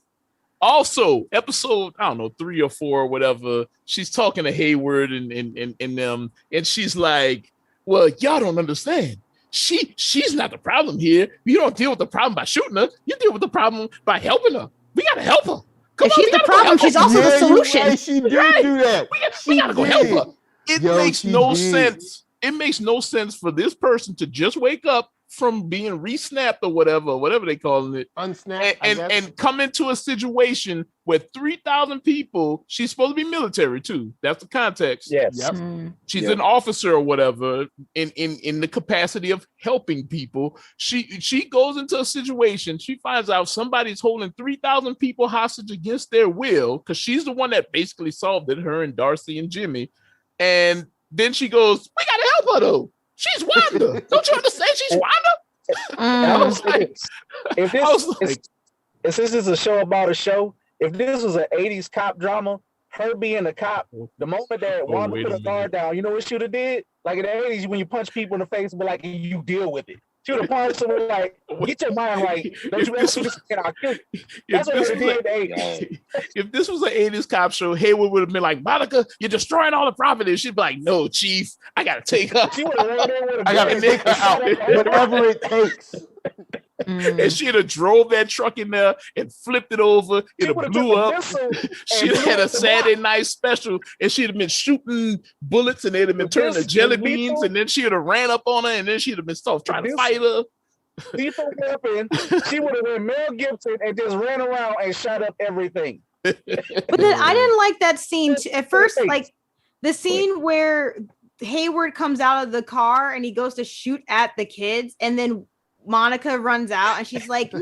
Also, episode, I don't know, 3 or 4 or whatever, she's talking to Hayward and them, and she's like, well, y'all don't understand. She's not the problem here. You don't deal with the problem by shooting her. You deal with the problem by helping her. We gotta help her. If she's the problem, she's also the solution. Right. She did do that. We gotta go help her. It makes no sense. It makes no sense for this person to just wake up from being re-snapped or whatever they calling it, unsnapped, and come into a situation where 3,000 people. She's supposed to be military too. That's the context. Yes. Yep. She's an officer or whatever in the capacity of helping people. She goes into a situation. She finds out somebody's holding 3,000 people hostage against their will because she's the one that basically solved it. Her and Darcy and Jimmy, and then she goes, "We gotta help her though. She's Wanda. Don't you understand? She's Wanda." and since it's a show about a show, if this was an 80s cop drama, her being a cop, the moment that Wanda put her guard down, you know what she would have did? Like in the 80s, when you punch people in the face, but like you deal with it. She would have punched someone like, get your mind right. Don't you ever do this again, I'll kill you. That's what it did in the 80s. If this was an 80s cop show, Hayward would have been like, Monica, you're destroying all the property. She'd be like, no, Chief, I gotta take her. She would have run there with a I gotta take her out, whatever it takes. And she'd have drove that truck in there and flipped it over. It have blew up. She'd have had a Saturday night special, and she'd have been shooting bullets, and they'd have been turned to jelly beans, and then she'd have ran up on her, and then she'd have been trying to fight her. Lethal weapon. She would have been Mel Gibson and just ran around and shot up everything. But then I didn't like that scene at first, like the scene where Hayward comes out of the car and he goes to shoot at the kids, and then Monica runs out and she's like, no,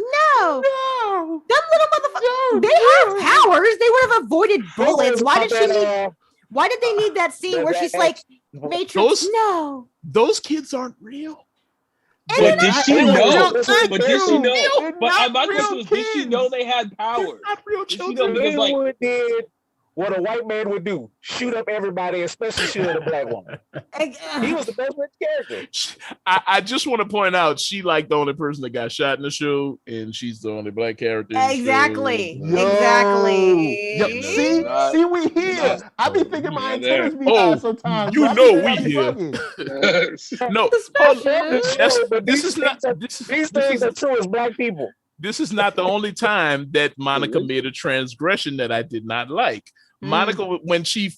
them little motherfuckers, they have powers. They would have avoided bullets. Why did they need that scene where she's like, Matrix, no. Those kids aren't real. But did she know? But did she know? But my question was, did she know they had powers? Not real children. They did what a white man would do: shoot up everybody, especially shoot at a black woman. He was the best character. I just want to point out, she like the only person that got shot in the show, and she's the only black character. Exactly. Exactly. Yo, see, we here. I be thinking my antennas be high sometimes. You know we here. No, this is not. These things are true as black people. This is not the only time that Monica made a transgression that I did not like. Monica, when she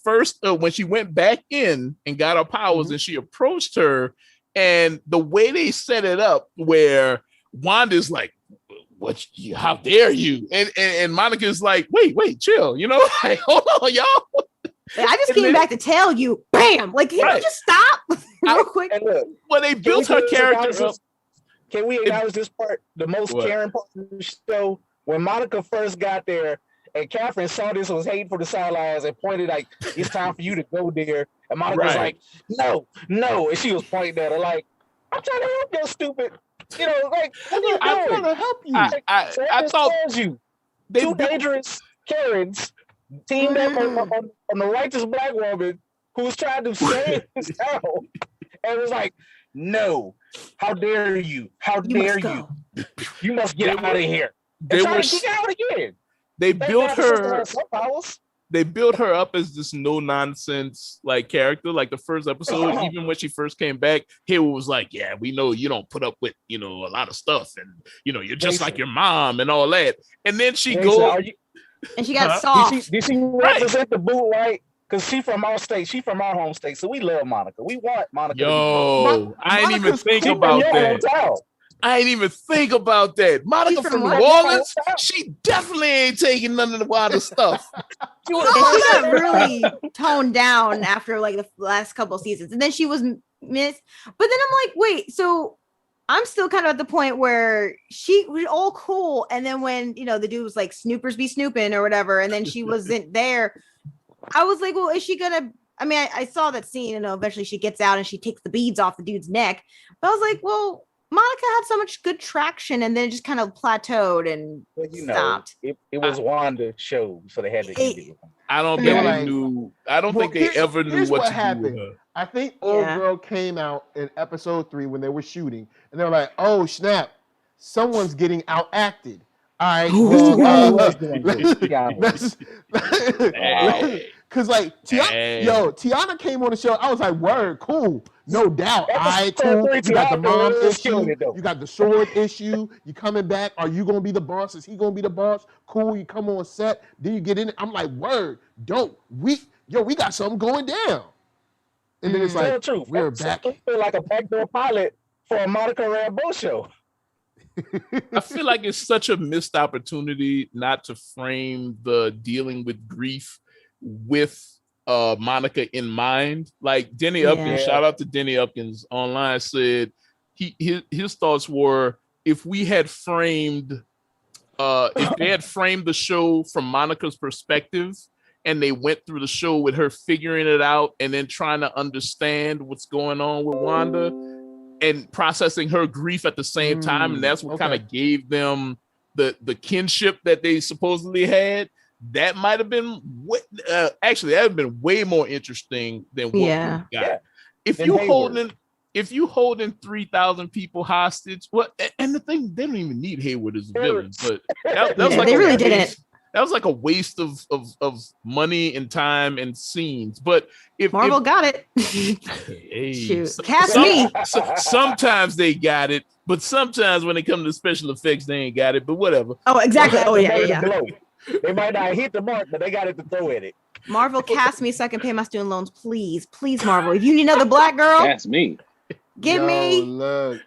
went back in and got her powers, and she approached her, and the way they set it up, where Wanda's like, "What? How dare you?" and Monica's like, "Wait, chill," you know, like, hold on, y'all. I just came back to tell you, bam! Like, can you just stop real quick? Well, they built her character up. Can we acknowledge this part? The most caring part of the show, when Monica first got there, and Catherine saw this was hating for the sidelines and pointed like, it's time for you to go there. And Monica was like, no. And she was pointing at her like, I'm trying to help you, stupid. You know, like, what are you doing? I'm trying to help you. I thought you. Two dangerous Karens teamed up on the righteous black woman who was trying to save this town. And was like, no, how dare you? How dare you? You must get out of here. They were get out again. They built her. They built her up as this no nonsense like character. Like the first episode, even when she first came back, Hayward was like, "Yeah, we know you don't put up with a lot of stuff, and you're just like your mom and all that." And then she goes, and she got soft. Did she represent the boot right? Because she from our state, she from our home state, so we love Monica. We want Monica. Yo, I ain't even think about that. I ain't even think about that. Monica from New Orleans, she definitely ain't taking none of the wild stuff. She got really toned down after like the last couple of seasons, and then she was missed. But then I'm like, wait, so I'm still kind of at the point where she was all cool, and then when the dude was like, "Snoopers be snooping" or whatever, and then she wasn't there. I was like, well, is she gonna? I mean, I saw that scene, and eventually she gets out and she takes the beads off the dude's neck. But I was like, well, Monica had so much good traction, and then it just kind of plateaued and stopped. It was Wanda's show, so they had to end it. I don't think they knew. I don't think they ever knew what to happened. Do with her. I think Old Girl came out in episode 3 when they were shooting, and they were like, "Oh snap, someone's getting outacted." All right, because like Teyonah came on the show. I was like, "Word, cool, no doubt." All right, cool. You got the mom issue. You got the sword issue. You coming back? Are you gonna be the boss? Is he gonna be the boss? Cool. You come on set. Then you get in it. I'm like, "Word, dope. We got something going down." And then it's like, we're back. I feel like a backdoor pilot for a Monica Rambeau show. I feel like it's such a missed opportunity not to frame the dealing with grief with Monica in mind. Like Denny Upkins, shout out to Denny Upkins online, said his thoughts were, if they had framed the show from Monica's perspective, and they went through the show with her figuring it out and then trying to understand what's going on with Wanda and processing her grief at the same time. And that's what kind of gave them the kinship that they supposedly had, that might have been actually that would have been way more interesting than what we got. Yeah. If you holding 3,000 people hostage, and the thing, they don't even need Hayward as a villain, but that was like they really didn't. That was like a waste of money and time and scenes. But if Marvel got it, shoot, cast me. Sometimes they got it, but sometimes when it comes to special effects, they ain't got it. But whatever. Oh, exactly. Oh yeah. They might not hit the mark, but they got it to throw at it. Marvel, cast me so I can pay my student loans, please, Marvel. If you need another black girl, cast me. Give me. Look.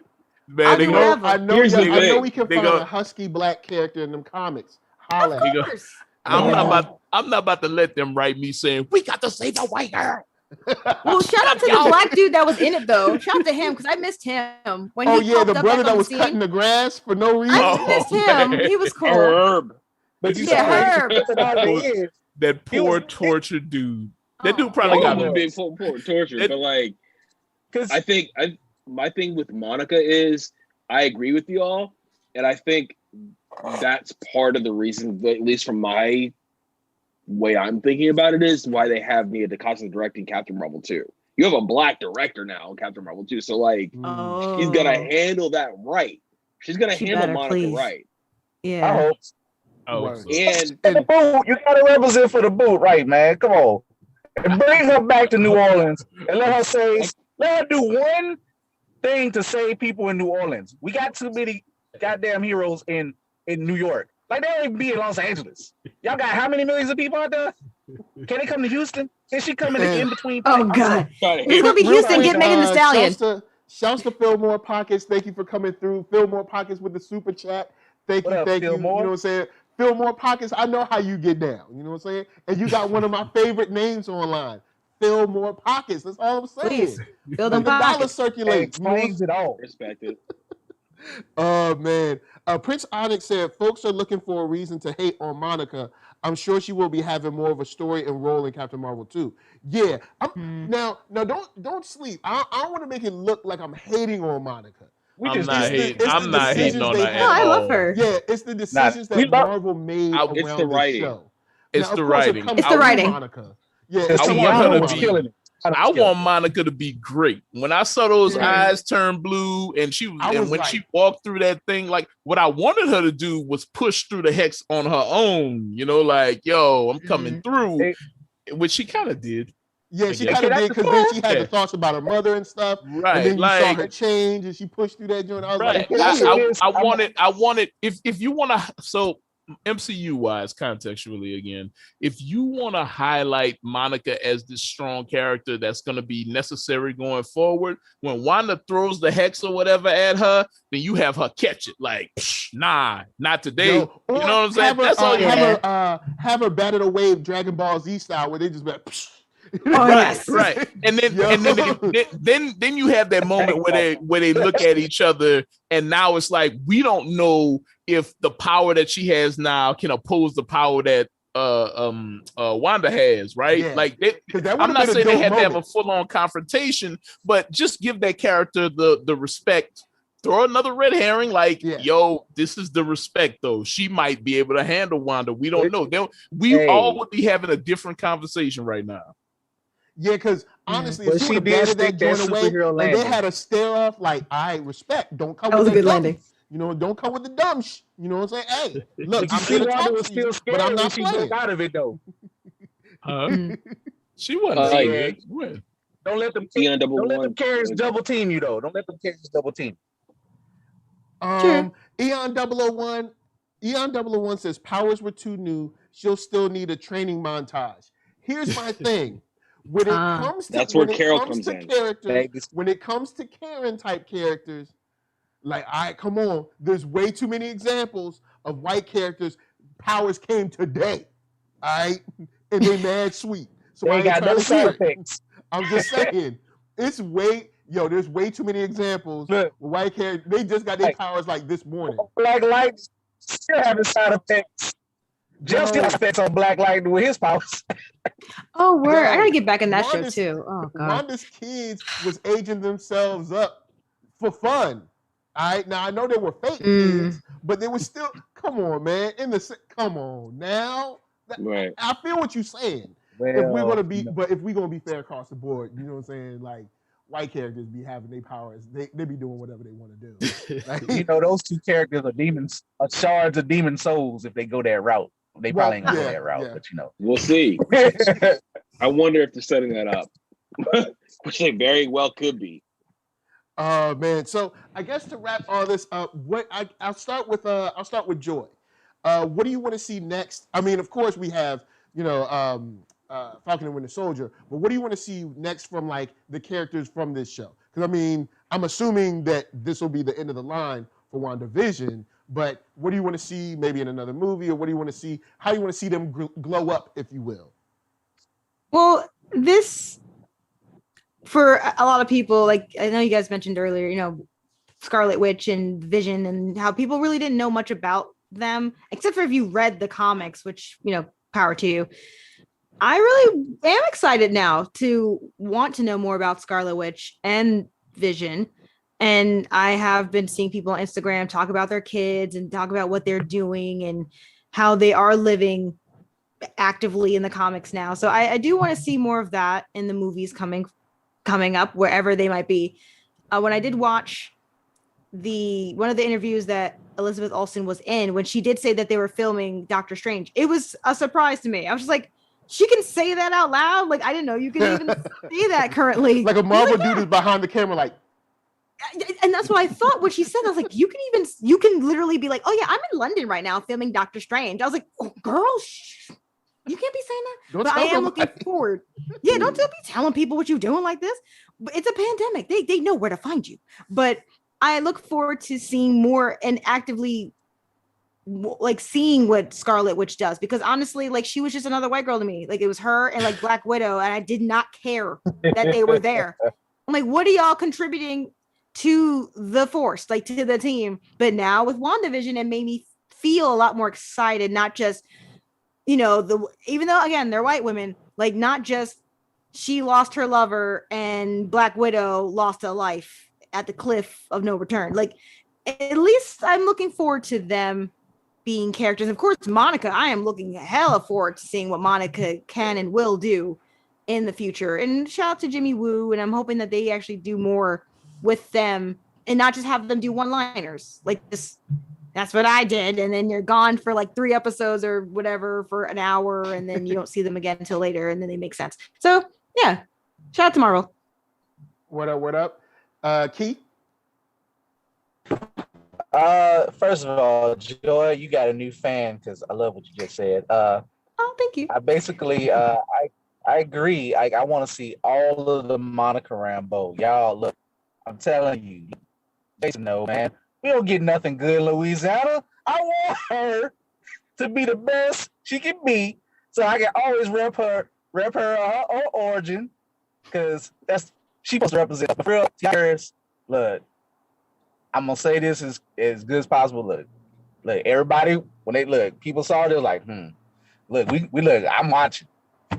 Man, I know we can find a husky black character in them comics. Of course. I'm not about to let them write me saying we got to save the white girl. Well, shout out to the black dude that was in it though. Shout out to him because I missed him when he the brother that was cutting the grass for no reason. I missed him. He was cool. Herb. But you Herb. That poor tortured dude. That dude probably got been poor torture, but like, because my thing with Monica is I agree with you all, and I think that's part of the reason, at least from my way I'm thinking about it, is why they have Nia DaCosta directing Captain Marvel 2. You have a black director now in Captain Marvel 2, so like she's gonna handle that right. She's gonna handle Monica right. Yeah. I hope. And the boot, you gotta represent for the boot, right, man? Come on. And bring her back to New Orleans and let her do one thing to save people in New Orleans. We got too many goddamn heroes in New York. Like, they don't even be in Los Angeles. Y'all got how many millions of people out there? Can they come to Houston? Can she come in between? Oh, God. It's going to be Houston. Get Megan Thee Stallion. Shouts to Fillmore Pockets. Thank you for coming through. Fillmore Pockets with the super chat. Thank you. You know what I'm saying? Fillmore Pockets, I know how you get down. You know what I'm saying? And you got one of my favorite names online. Fillmore Pockets. That's all I'm saying. Please, fill them the pockets. dollar circulates. Explains it all. Respect it. Oh, man. Prince Onyx said, folks are looking for a reason to hate on Monica. I'm sure she will be having more of a story and role in Captain Marvel 2. Yeah. Now, don't sleep. I don't want to make it look like I'm hating on Monica. I'm not hating on her. No, I love her. Yeah, it's the decisions that Marvel made around it's the writing. show. It's the writing. It's the writing. Monica. Yeah, I want Monica to be great. When I saw those eyes turn blue and she walked through that thing, like what I wanted her to do was push through the hex on her own, you know, like, yo, I'm coming through, which she kind of did. Yeah, she kind of did, because then she had the thoughts about her mother and stuff. Right. And then you saw her change and she pushed through that joint. I was like, I wanted, if you want to, so MCU wise, contextually again, if you want to highlight Monica as this strong character that's going to be necessary going forward, when Wanda throws the hex or whatever at her, then you have her catch it. Like, nah, not today. You know what I'm saying? That's all. Have her battle the wave Dragon Ball Z style, where they just like. Right. And then you have that moment where they look at each other, and now it's like, we don't know if the power that she has now can oppose the power that Wanda has, right? Yeah. Like, I'm not saying they had to have a full-on confrontation, but just give that character the respect. Throw another red herring, like, yo, this is the respect, though. She might be able to handle Wanda. We don't know. We all would be having a different conversation right now. Yeah, because honestly, if she would have batted that joint away, and they had a stare off, like, I respect. Don't come with the dumb. You know, don't come with the dumb shit. You know what I'm saying? Hey, look, I'm here to talk to you, but I'm not playing. Out of it though. She wasn't. Don't let them carriers double team you though. Don't let them carriers double team. Eon 001 says powers were too new. She'll still need a training montage. Here's my thing. When it comes to that's where Carol comes in. When it comes to Karen type characters, like, come on, there's way too many examples of white characters. Powers came today, all right, and they mad sweet. So I ain't got no side effects. I'm just saying, there's way too many examples. Look, white characters, they just got their powers like this morning. Black Light still having side effects. Just the effects on Black Light with his powers. Oh, word. I gotta get back in that show too. Oh, God. Wanda's kids was aging themselves up for fun. All right. Now, I know they were fake kids, but they were still, Come on, man. Come on now. Right. I feel what you're saying. Well, If we're gonna be, but if we're gonna be fair across the board, you know what I'm saying? Like white characters be having their powers. They be doing whatever they want to do. Like, you know, those two characters are demons, are shards of demon souls. If they go that route, they probably ain't gonna go that route. But you know, we'll see. I wonder if they're setting that up, which they very well could be. Man. So I guess to wrap all this up, I'll start with Joy. What do you want to see next? I mean, of course we have, you know, Falcon and Winter Soldier, but what do you want to see next from like the characters from this show? Because I mean, I'm assuming that this will be the end of the line for WandaVision, but what do you want to see maybe in another movie, or what do you want to see? How do you want to see them glow up, if you will? Well, this, for a lot of people, like I know you guys mentioned earlier, you know, Scarlet Witch and Vision, and how people really didn't know much about them, except for if you read the comics, which, you know, power to you. I really am excited now to want to know more about Scarlet Witch and Vision. And I have been seeing people on Instagram talk about their kids and talk about what they're doing and how they are living actively in the comics now. So I do want to see more of that in the movies coming up, wherever they might be. When I did watch one of the interviews that Elizabeth Olsen was in, when she did say that they were filming Doctor Strange, it was a surprise to me. I was just like, she can say that out loud? Like, I didn't know you can even see that currently. Like a Marvel dude is behind the camera, like. And that's what I thought when she said that. I was like, you can literally be like, oh yeah, I'm in London right now filming Doctor Strange. I was like, oh girl, you can't be saying that. Don't but I am looking forward. Yeah, don't be telling people what you're doing like this. But it's a pandemic. They know where to find you. But I look forward to seeing more and actively like seeing what Scarlet Witch does, because honestly, like, she was just another white girl to me. Like, it was her and like Black Widow, and I did not care that they were there. I'm like, what are y'all contributing to the force, like to the team? But now with WandaVision, it made me feel a lot more excited, not just, you know, even though again they're white women, like not just she lost her lover and Black Widow lost a life at the cliff of no return. Like, at least I'm looking forward to them being characters. Of course, Monica, I am looking hella forward to seeing what Monica can and will do in the future. And shout out to Jimmy Woo, and I'm hoping that they actually do more with them and not just have them do one-liners like this. That's what I did, and then you're gone for like 3 episodes or whatever for an hour, and then you don't see them again until later, and then they make sense. So yeah, shout out to Marvel. What up? Keith? First of all, Joy, you got a new fan, because I love what you just said. Oh, thank you. I basically, I agree. I want to see all of the Monica Rambeau. Y'all, look, I'm telling you, they know, man. We don't get nothing good in Louisiana. I want her to be the best she can be, so I can always rep her origin, because she supposed to represent. But for real, Parris, look, I'm gonna say this as good as possible. Look, everybody, when they look, people saw it, they were like, look, we look, I'm watching.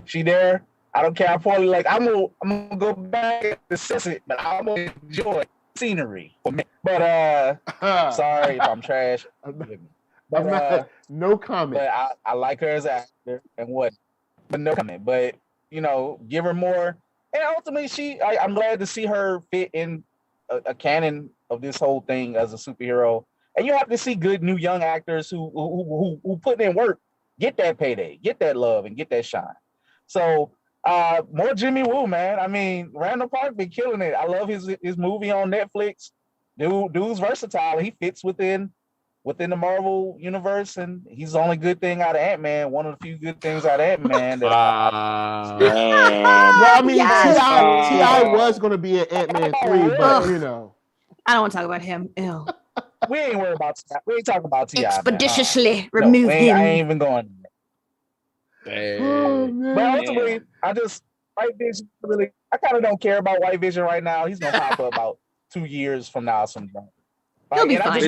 She there. I don't care how poorly, like, I'm gonna go back and assess it, but I'm gonna enjoy scenery. But sorry if I'm trash. But no comment. But I like her as an actor and what, but no comment. But you know, give her more. And ultimately, I'm glad to see her fit in a canon of this whole thing as a superhero. And you have to see good new young actors who put in work, get that payday, get that love, and get that shine. So more Jimmy Woo, man. I mean, Randall Park been killing it. I love his movie on Netflix. Dude's versatile. He fits within the Marvel universe, and he's the only good thing out of Ant-Man. One of the few good things out of Ant-Man. Well, I mean, T.I. was going to be in Ant-Man 3, but you know. I don't want to talk about him. Ew. We ain't worried about T.I. We ain't talking about T.I. Expeditiously remove him. I ain't even going. Oh, but ultimately, White Vision really, I kind of don't care about White Vision right now. He's gonna pop up about 2 years from now sometime. He'll be fine.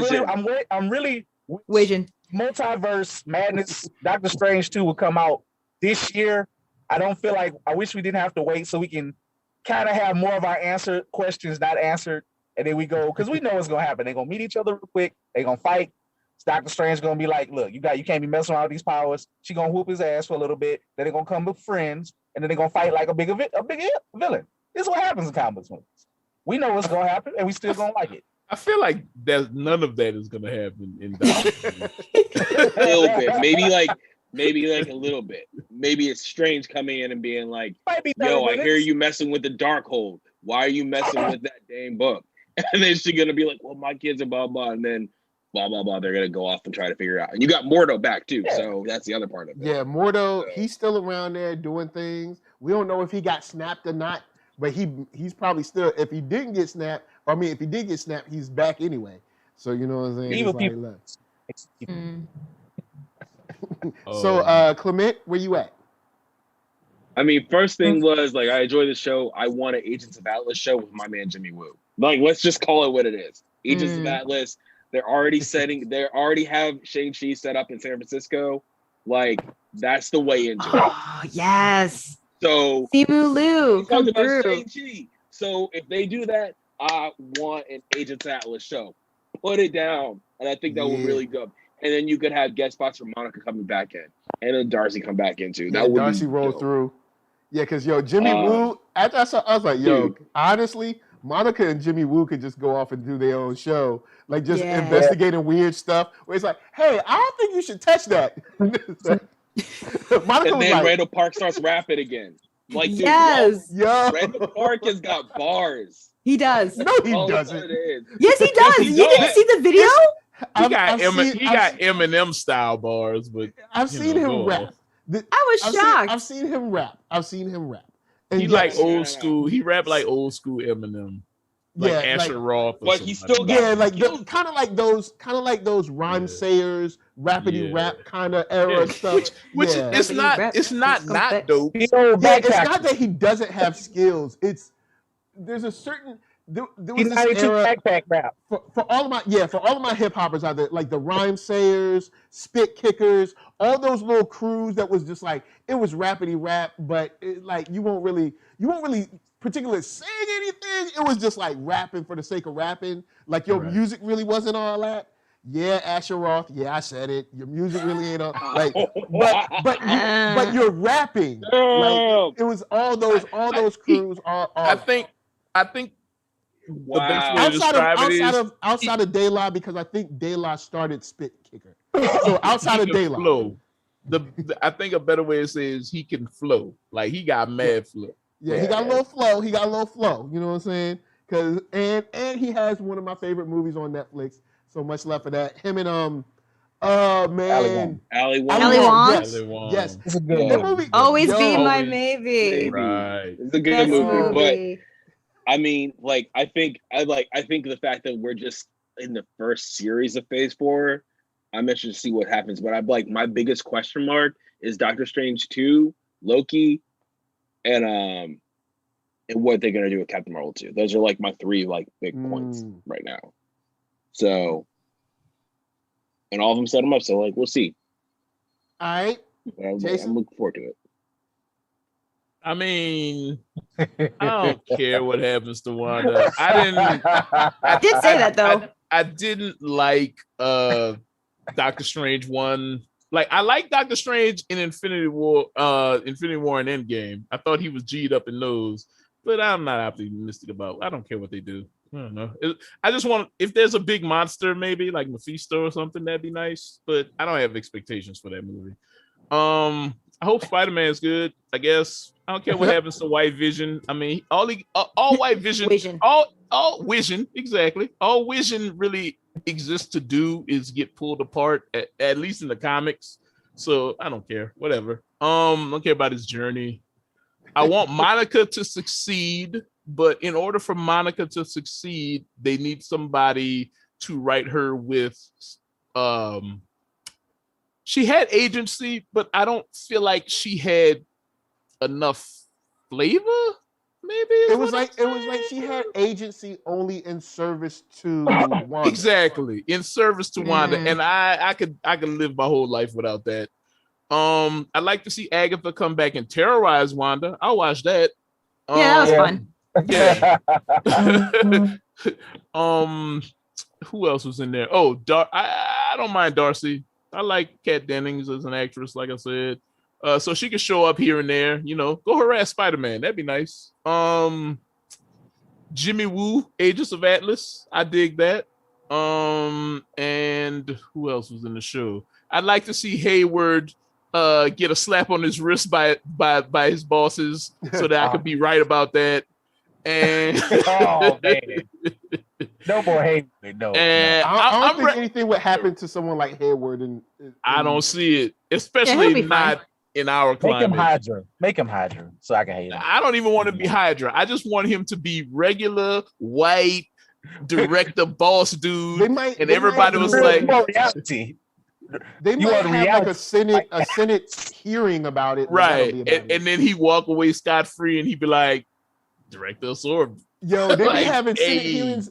I'm really waging Multiverse Madness. Doctor Strange 2 will come out this year. I don't feel like, I wish we didn't have to wait so we can kind of have more of our questions not answered, and then we go, because we know what's gonna happen. They're gonna meet each other real quick. They're gonna fight. Doctor Strange gonna be like, look, you can't be messing around with these powers. She gonna whoop his ass for a little bit. Then they're gonna come with friends, and then they're gonna fight like a big villain. This is what happens in comics movies. We know what's gonna happen, and we still gonna like it. I feel like none of that is gonna happen in Doctor Strange. A little bit, maybe like a little bit. Maybe it's Strange coming in and being like, "Yo, I hear you messing with the Darkhold. Why are you messing with that dang book?" And then she's gonna be like, "Well, my kids are blah blah," and then blah blah blah. They're gonna go off and try to figure it out. And you got Mordo back too, so that's the other part of it. Yeah, Mordo, he's still around there doing things. We don't know if he got snapped or not, but he's probably still. If he didn't get snapped, if he did get snapped, he's back anyway. So you know what I'm saying? Even people. So Clement, where you at? I mean, first thing was like, I enjoy the show. I want an Agents of Atlas show with my man Jimmy Woo. Like, let's just call it what it is. Agents of Atlas. They already have Shang-Chi set up in San Francisco. Like, that's the way into it. Oh, yes. So Simu Liu, come through. Shang-Chi. So if they do that, I want an Agents of Atlas show. Put it down. And I think that would really go. And then you could have guest spots from Monica coming back in. And then Darcy come back in too. That would Darcy roll through. Yeah, because Jimmy Woo, after I was like, honestly, Monica and Jimmy Woo could just go off and do their own show. Like just investigating weird stuff. Where it's like, hey, I don't think you should touch that. Monica and then Randall Park starts rapping again. Like, dude, Randall Park has got bars. He does. No, he doesn't. Yes, he does. You didn't see the video? He got Eminem style bars, but I've seen him rap. I was shocked. I've seen him rap. And he like old school. He rap like old school Eminem, like Asher Roth. But he still got kind of like those rhyme sayers, rapidy rap kind of era stuff. Which it's not dope. It's not that he doesn't have skills. There's a certain. There was this era backpack rap for all of my hip hoppers out there, like the rhyme sayers, spit kickers, all those little crews that was just like it was rapidy rap, but you won't really particularly sing anything. It was just like rapping for the sake of rapping. Like your music really wasn't all that. Yeah, Asher Roth. Yeah, I said it. Your music really ain't all like, but you're rapping. Like it was all those crews. I think. Wow. Outside of De La, because I think De La started Spit Kicker. So outside of De La, flow. I think a better way to say is he can flow. Like he got mad flow. Yeah, he got a little flow. You know what I'm saying? And he has one of my favorite movies on Netflix. So much love for that. Him and Ali Wong. Yes. It's a good movie. Always be my maybe. Right. It's a good movie, but I mean, like, I think the fact that we're just in the first series of Phase 4, I'm interested to see what happens. But I'm like, my biggest question mark is Doctor Strange 2, Loki, and what they're gonna do with Captain Marvel 2. Those are like my three big points right now. So, and all of them set them up. So we'll see. All right, Jason, I'm looking forward to it. I mean, I don't care what happens to Wanda. I did say that though. I didn't like Doctor Strange 1. Like I like Doctor Strange in Infinity War and Endgame. I thought he was G'd up in those, but I'm not optimistic about. I don't care what they do. I don't know. I just want, if there's a big monster, maybe like Mephisto or something, that'd be nice. But I don't have expectations for that movie. I hope Spider-Man's good. I guess I don't care what happens to White Vision. I mean, all White Vision, all Vision, exactly. All Vision really exists to do is get pulled apart, at least in the comics. So I don't care. Whatever. I don't care about his journey. I want Monica to succeed, but in order for Monica to succeed, they need somebody to write her with. She had agency, but I don't feel like she had enough flavor. Maybe it was like she had agency only in service to Wanda. Exactly, in service to Wanda, and I could live my whole life without that. I'd like to see Agatha come back and terrorize Wanda. I'll watch that. Yeah, that was fun. Yeah. who else was in there? Oh, I don't mind Darcy. I like Kat Dennings as an actress, like I said. So she could show up here and there, go harass Spider-Man. That'd be nice. Jimmy Woo, Agents of Atlas. I dig that. And who else was in the show? I'd like to see Hayward get a slap on his wrist by his bosses so that I could be right about that. And oh man, no more Hayward. No, and I don't think anything would happen to someone like Hayward. And I don't see it, especially not in our climate. Make him Hydra, so I can hate him. I don't even want to be Hydra. I just want him to be regular white director boss dude. Everybody was like, reality. They might have like a Senate hearing about it, right? And then he walk away scot free, and he'd be like, "Director of Sword." Yo, they be having Senate hearings.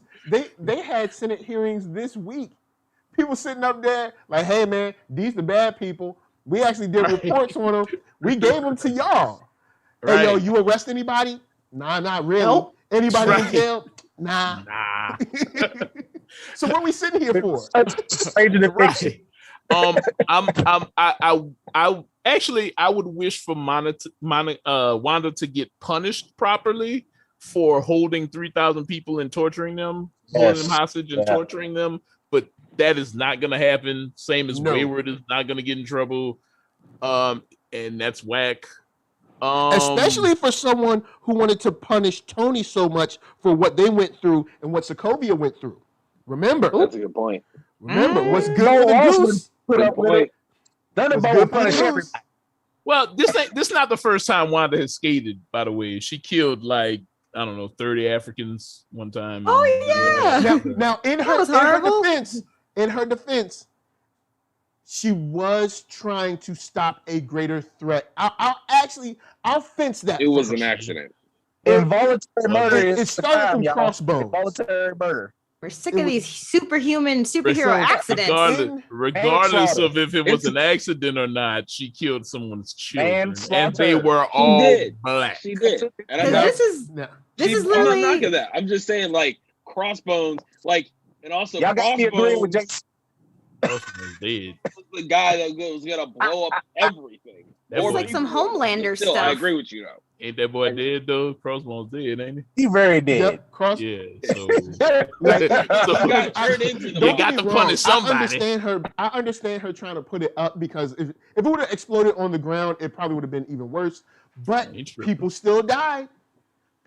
They had Senate hearings this week. People sitting up there like, "Hey man, these the bad people. We actually did reports on them. We gave them to y'all. Right. Hey yo, you arrest anybody? Nah, not really. Nope. Anybody in jail? Nah. So what are we sitting here for? Right. I would wish for Wanda to get punished properly for holding 3,000 people and torturing them, holding them hostage and torturing them. But that is not going to happen. Same as Wayward is not going to get in trouble. And that's whack. Especially for someone who wanted to punish Tony so much for what they went through and what Sokovia went through. Remember. That's a good point. Remember, what's good for the goose? Put up with it. Thunderbolt will punish everybody. Well, this not the first time Wanda has skated, by the way. She killed 30 Africans one time. Oh yeah. Now in her defense, she was trying to stop a greater threat. I'll fence that. It was an accident. Involuntary murder. It started from Crossbones. Involuntary murder. We're sick of these superhero accidents. Regardless of if it was an accident or not, she killed someone's children, and they were all black. She did. And this is literally. I'm not knocking that. I'm just saying, Crossbones, and also y'all got me agreeing with Jason. Crossbones dead. The guy that was gonna blow up everything. It's like some Homelander stuff. I agree with you though. Ain't that boy dead though? Crossbones dead, ain't he? He very dead. Yep, yeah. So, you got to punish somebody. I understand her trying to put it up because if it would have exploded on the ground, it probably would have been even worse. But people still died.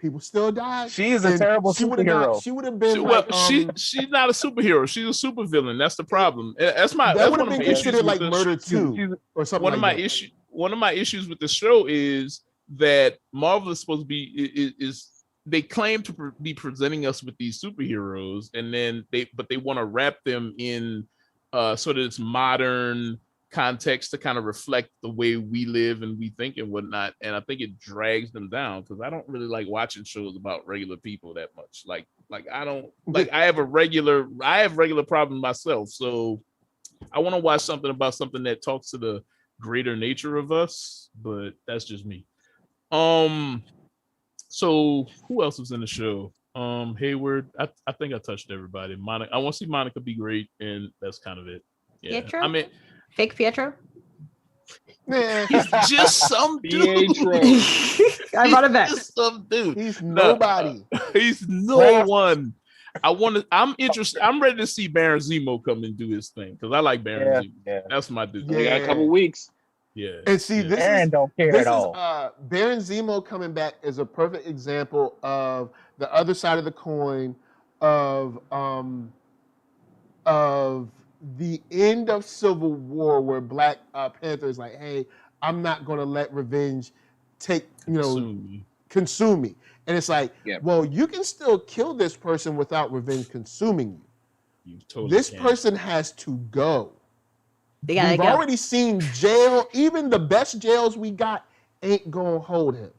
She is a terrible superhero. She would have been. She's not a superhero. She's a supervillain. That's the problem. That would have been considered like murder too, or something. One of my issues with the show is that Marvel is supposed to be they claim to be presenting us with these superheroes, and then they want to wrap them in sort of this modern context to kind of reflect the way we live and we think and whatnot. And I think it drags them down because I don't really like watching shows about regular people that much. Like I don't like I have regular problems myself, so I want to watch something about something that talks to the greater nature of us, but that's just me. So who else was in the show? Hayward. I think I touched everybody. Monica. I want to see Monica be great, and that's kind of it. Yeah. Pietro? I mean, fake Pietro. He's just some dude. I brought it back. He's just some dude. He's nobody. He's no one. I'm interested. I'm ready to see Baron Zemo come and do his thing because I like Baron Zemo. Yeah. That's my dude. We got a couple weeks. Yeah. And see, Baron don't care at all. Baron Zemo coming back is a perfect example of the other side of the coin of the end of Civil War, where Black Panther is like, "Hey, I'm not going to let revenge consume me." And it's like, well, you can still kill this person without revenge consuming you. This person has to go. We've already seen jail. Even the best jails we got ain't gonna hold him.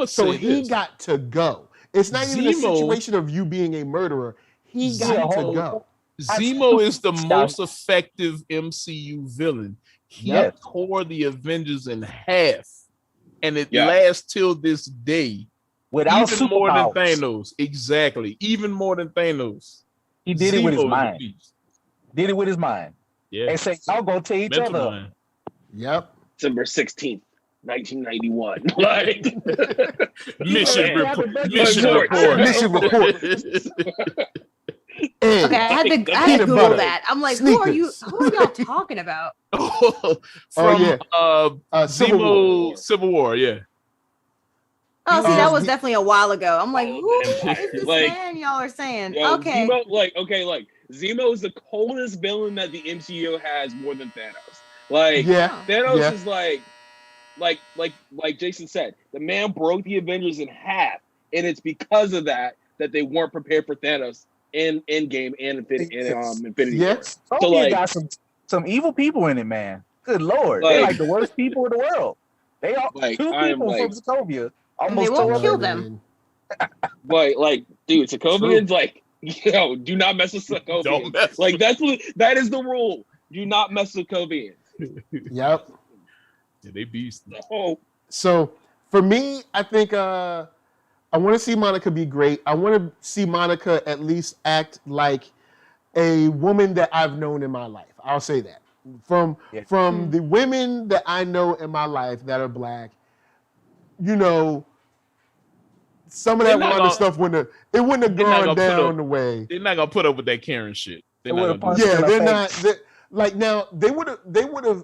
So he got to go. It's not even a situation of you being a murderer. He got to go. Zemo is the most effective MCU villain. He tore the Avengers in half, and it lasts till this day. Without even more than Thanos. Exactly. Even more than Thanos. He did it with his Zemo is a mind. beast. Did it with his mind. Yeah. And say, y'all go tell each Mental other. mind. Yep. December 16th, 1991. Like Mission Yeah. report. Mission report. And Okay, I had to peanut Google butter, that. I'm like, sneakers. who are y'all talking about? From Civil War. Civil War, yeah. Oh, see, Um, that was he- definitely a while ago. I'm like, who is Like- this like- man y'all are saying? Yo, Okay. Zemo, Zemo is the coldest villain that the MCU has more than Thanos. Like Yeah. Thanos Yeah. is like Jason said, the man broke the Avengers in half, and it's because of that they weren't prepared for Thanos in Endgame and Infinity Yeah. War. Sokovia got some evil people in it, man. Good lord, they're like the worst people in the world. They are Like, two I am people like- from Sokovia. They Almost won't told kill us. them. But like, dude, Sokovians like, yo, do not mess with Sokovians. Don't mess Like that is the rule. Do not mess with Sokovians. Yep. Yeah, they beast. Oh, So for me, I think I want to see Monica be great. I want to see Monica at least act like a woman that I've known in my life. I'll say that. From the women that I know in my life that are black, you know, some of that Wanda stuff wouldn't have gone down the way. They're not gonna put up with that Karen shit. They're not gonna do Yeah, that. they're not. Like now, they would have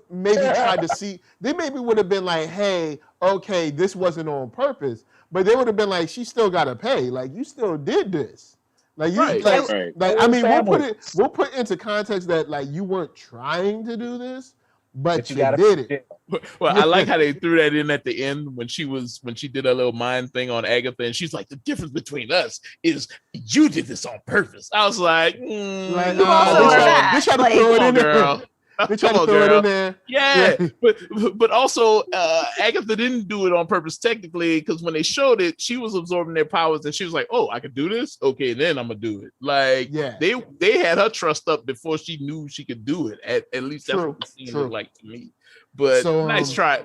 maybe tried to see. They maybe would have been like, "Hey, okay, this wasn't on purpose," but they would have been like, "She still got to pay. Like you still did this. Like you, Right. like I mean, we'll put into context that like you weren't trying to do this, but you did it." Well, I like how they threw that in at the end when she did a little mind thing on Agatha, and she's like, "The difference between us is you did this on purpose." I was like, You also are that. They tried to Like, throw it "Come on, in there. girl." They tried to Come on, throw it girl. in there. Yeah, but also Agatha didn't do it on purpose technically, because when they showed it, she was absorbing their powers, and she was like, "Oh, I could do this. Okay, then I'm gonna do it." Like, they had her trust up before she knew she could do it. At least that's what the scene looked like to me. But So, nice try,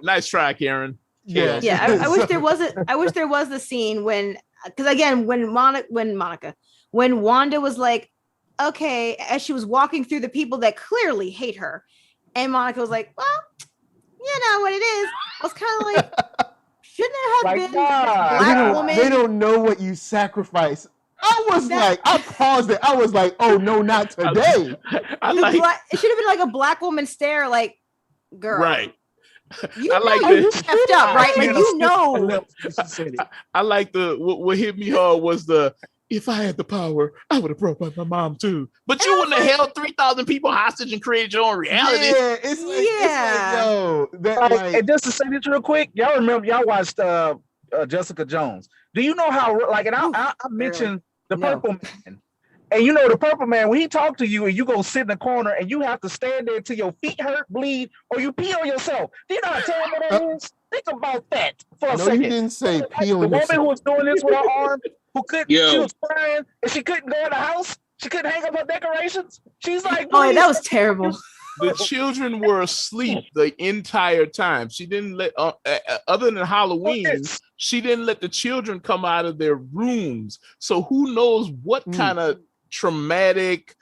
Karen. Yeah, I wish there was the scene when, because again, when Wanda was like, okay, as she was walking through the people that clearly hate her, and Monica was like, well, you know what it is. I was kind of like, shouldn't it have been a black woman? They don't know what you sacrifice. I was I paused it. I was like, oh no, not today. It should have been like a black woman stare, like, girl. Right. You stepped up, right? Like, you know. I like what hit me hard was if I had the power, I would have brought back my mom too. But you wouldn't have held 3,000 people hostage and created your own reality. Yeah, it's like, and just to say this real quick, y'all watched Jessica Jones. Do you know how and I mentioned the Purple Man. And you know the Purple Man, when he talk to you and you go sit in the corner and you have to stand there till your feet hurt, bleed, or you pee on yourself. Do you know how terrible that is? Think about that for a second. No, you didn't say pee on yourself. The woman who was doing this with her arm, who couldn't, she was crying and she couldn't go in the house. She couldn't hang up her decorations. She's like, oh, that was terrible. The children were asleep the entire time. She didn't let, other than Halloween, she didn't let the children come out of their rooms. So who knows what kind of traumatic,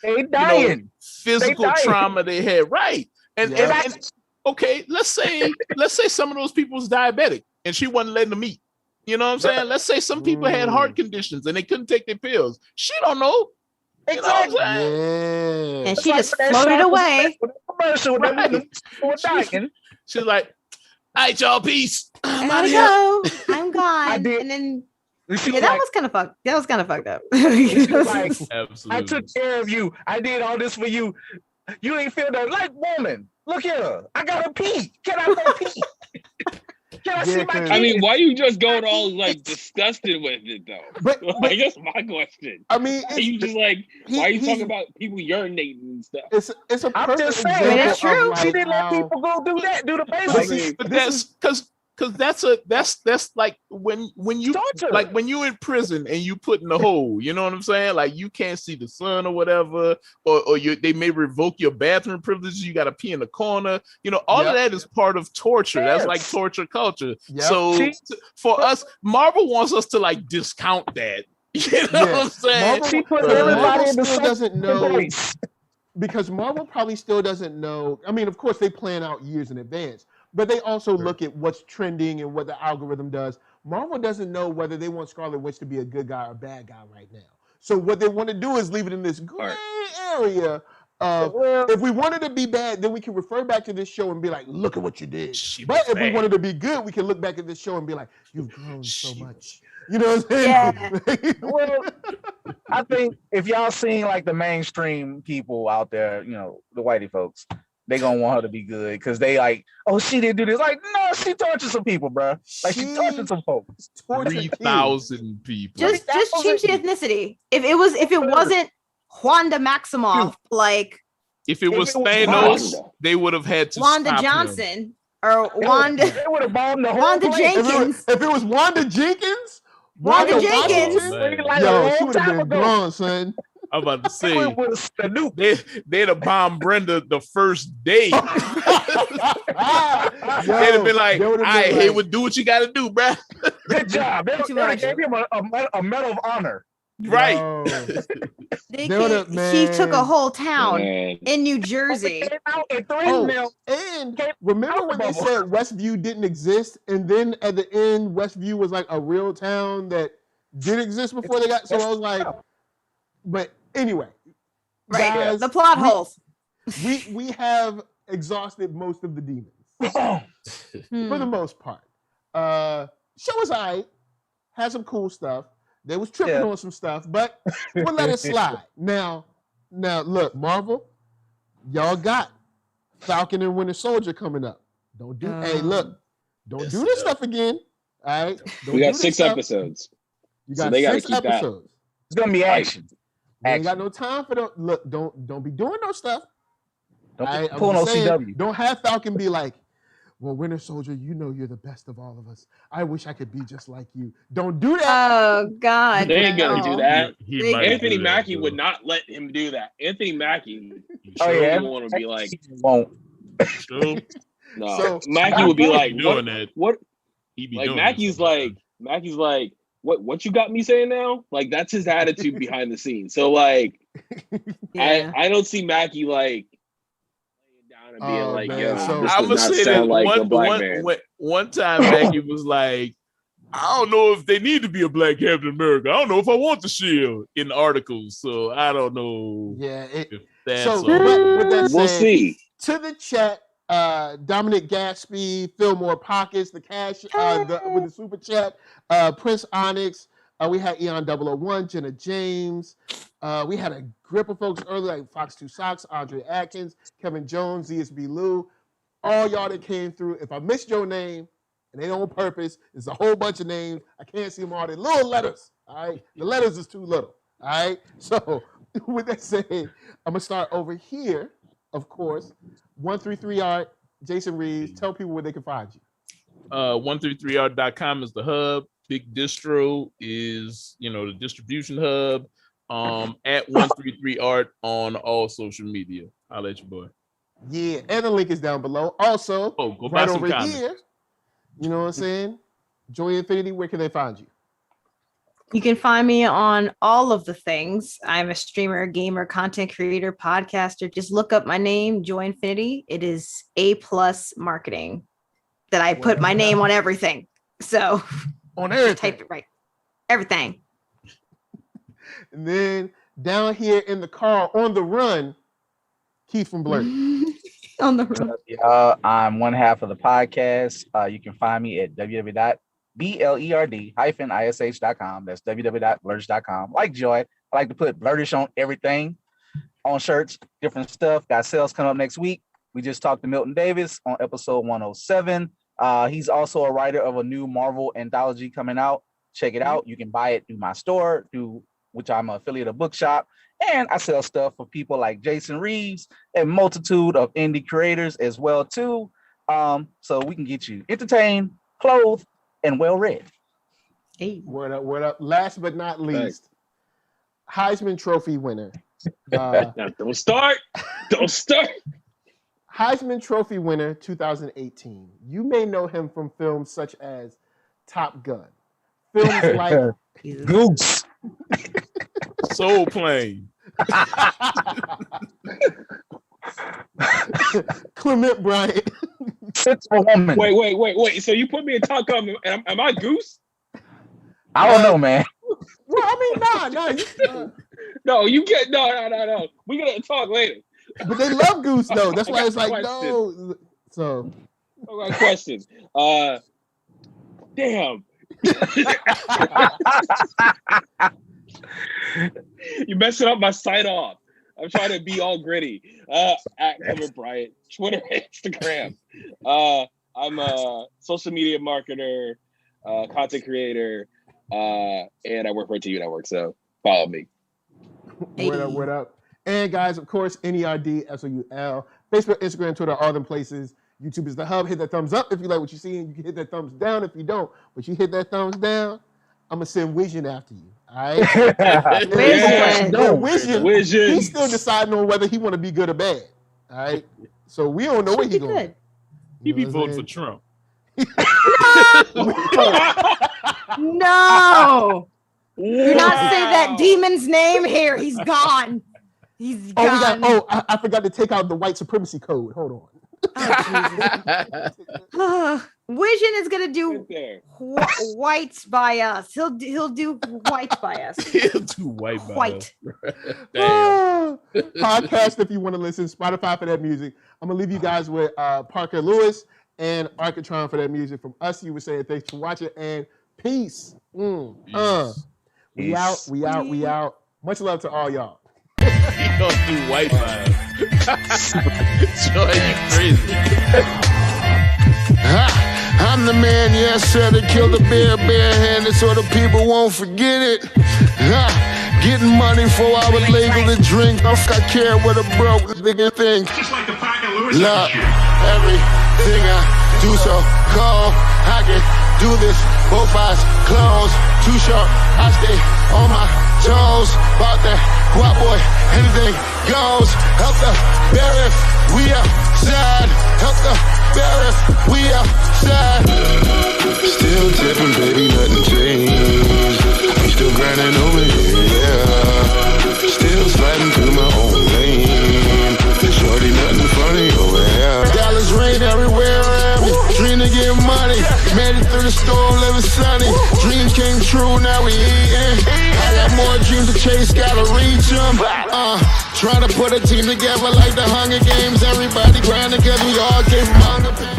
physical trauma they had. Right. And okay, let's say some of those people's diabetic and she wasn't letting them eat. You know what I'm saying? Let's say some people had heart conditions and they couldn't take their pills. She don't know. Exactly. And she just floated away. She's like, all right, y'all, peace. I'm out of here. I'm gone. And then that was kind of fucked. That was kind of fucked up. Absolutely. I took care of you. I did all this for you. You ain't feel that like woman. Look here. I gotta pee. Can I go pee? Can I see my kid? I mean, why you just going all like disgusted with it though? But like, that's my question. I mean, you just like why are you talking about people urinating and stuff? It's a I'm just saying. That's true. She didn't let people go do that. Do the basics. But that's because that's like when you like when you're in prison and you put in the hole, you know what I'm saying? Like you can't see the sun or whatever, or they may revoke your bathroom privileges. You got to pee in the corner. You know, all of that is part of torture. That's like torture culture. So for us, Marvel wants us to like discount that You know what I'm saying? She put everybody in the still doesn't know place. because Marvel probably still doesn't know. I mean, of course, they plan out years in advance, but they also look at what's trending and what the algorithm does. Marvel doesn't know whether they want Scarlet Witch to be a good guy or a bad guy right now. So what they want to do is leave it in this gray area of if we wanted to be bad, then we can refer back to this show and be like, look at what you did. But if we wanted to be good, we can look back at this show and be like, you've grown so much. You know what I'm saying? Yeah. Well, I think if y'all seen like the mainstream people out there, you know, the whitey folks, they gonna want her to be good because they like, oh, she didn't do this. Like, no, she tortured some people, bro. Like she tortured some folks. 3,000 people. Just change the ethnicity. If it wasn't Wanda Maximoff, like if it was Thanos, they would have had to Wanda stop Johnson him. or Wanda. They would have bombed the whole Wanda place. Jenkins. If it was Wanda Jenkins, Wanda Jenkins. Yo, she would have been gone, son. I'm about to say they'd have bombed Brenda the first day. They'd have been like, "All right, hey, we'll do what you got to do, bro." Good job. They gave him a medal of honor. Right. She took a whole town in New Jersey. And remember when they said Westview didn't exist, and then at the end, Westview was like a real town that did exist before they got. So I was like, but anyway, right? Guys, the plot holes. We have exhausted most of the demons for the most part. Show was alright, had some cool stuff. They was tripping on some stuff, but we'll let it slide. Now, look, Marvel, y'all got Falcon and Winter Soldier coming up. Don't do. Hey, look, don't do this stuff again. All right. We got 6 episodes. You got so they 6 episodes. That. It's gonna be action. Ain't got no time for the look. Don't be doing no stuff. Don't pull no CW. Don't have Falcon be like, well, Winter Soldier, you know you're the best of all of us. I wish I could be just like you. Don't do that. Oh God, they ain't gonna do that. Anthony do Mackie that, would not let him do that. Anthony Mackie, want to be like, won't. True. No, So, Mackie would be like, doing that. What? He be like doing Mackie's that. like, what you got me saying now? Like that's his attitude behind the scenes. So like, I don't see Mackie like and being like, man. yo, So, this I does would not say sound that like a black man. one time Maggie was like, I don't know if they need to be a black Captain America. I don't know if I want the shield in the articles. So I don't know. Yeah. If that's So with that we'll said, see. To the chat, Dominic Gatsby, Fillmore Pockets, the cash with the super chat, Prince Onyx. We had Eon 001, Jenna James. We had a grip of folks earlier like Fox 2 Socks, Andre Atkins, Kevin Jones, ZSB Lou. All y'all that came through. If I missed your name, and they on purpose, it's a whole bunch of names. I can't see them all. They're little letters. All right. The letters is too little. All right. So with that said, I'm gonna start over here, of course. 133 Art, Jason Reeves. Tell people where they can find you. 133art.com is the hub. Big Distro is, the distribution hub. At 133art on all social media. I'll let you boy. Yeah, and the link is down below. Also, go right buy some over comics. here, you know what I'm saying? Joynfinity, where can they find you? You can find me on all of the things. I'm a streamer, gamer, content creator, podcaster. Just look up my name, Joynfinity. It is A+ marketing that I put my name on everything. So on everything. Type it right. Everything. And then down here in the car on the run, Keith from Blerdish. On the run. I'm one half of the podcast. You can find me at www.blerd-ish.com. That's www.blerdish.com. Like Joy, I like to put Blerdish on everything, on shirts, different stuff. Got sales coming up next week. We just talked to Milton Davis on episode 107. He's also a writer of a new Marvel anthology coming out. Check it out. You can buy it through my store, which I'm an affiliate of Bookshop. And I sell stuff for people like Jason Reeves and multitude of indie creators as well, too. So we can get you entertained, clothed, and well-read. Hey. Word up, word up. Last but not least, Heisman Trophy winner. Now, don't start. Don't start. Heisman Trophy winner 2018. You may know him from films such as Top Gun. Films like Goose. Soul Plane. Clement Bryant. It's for woman. Wait. So you put me in top comment. Am I Goose? I don't know, man. Well, I mean, nah. No, you get no. We gotta talk later. But they love Goose though. That's why it's like question. no. So I got a question. Damn. You messing up my site off. I'm trying to be all gritty. At Clement Bryant, Twitter, Instagram. I'm a social media marketer, content creator, and I work for a TV network. So follow me. What up? And guys, of course, NERDSoul. Facebook, Instagram, Twitter, all them places. YouTube is the hub. Hit that thumbs up if you like what you see, and you can hit that thumbs down if you don't. But you hit that thumbs down, I'm gonna send Vision after you. All right? Vision. He's still deciding on whether he want to be good or bad. All right. So we don't know what he's going. He be voting for Trump. No. Do not say that demon's name here. He's gone. He's gone. I forgot to take out the white supremacy code. Hold on. Vision is gonna do whites by us. He'll do whites by us. He'll do white. Podcast if you want to listen. Spotify for that music. I'm gonna leave you guys with Parker Lewis and Architron for that music. From us, you were saying thanks for watching and peace. We out. Much love to all y'all. He gonna do white by us. Joy, you crazy. I'm the man, yes sir, that killed the bare-handed so the people won't forget it. Getting money for our legal to drink. I care what a broke nigga think. Just like the Parker Lewis. Look, everything I do so cold. I can do this, both eyes closed. Too short, I stay on my toes. About that guap boy, anything goes. Help the bear if we outside. Help the bear if we outside. Still tipping, baby, nothing changed. I'm still grinding over here, yeah. Still sliding through my own lane. Shorty, nothing funny over here. Dollars rain everywhere around me. Dream to get money. Made it through the storm, living sunny. Dreams came true, now we eating. I got more dreams to chase, gotta reach them. Trying to put a team together like the Hunger Games. Everybody grinding cause we all came from hunger pain.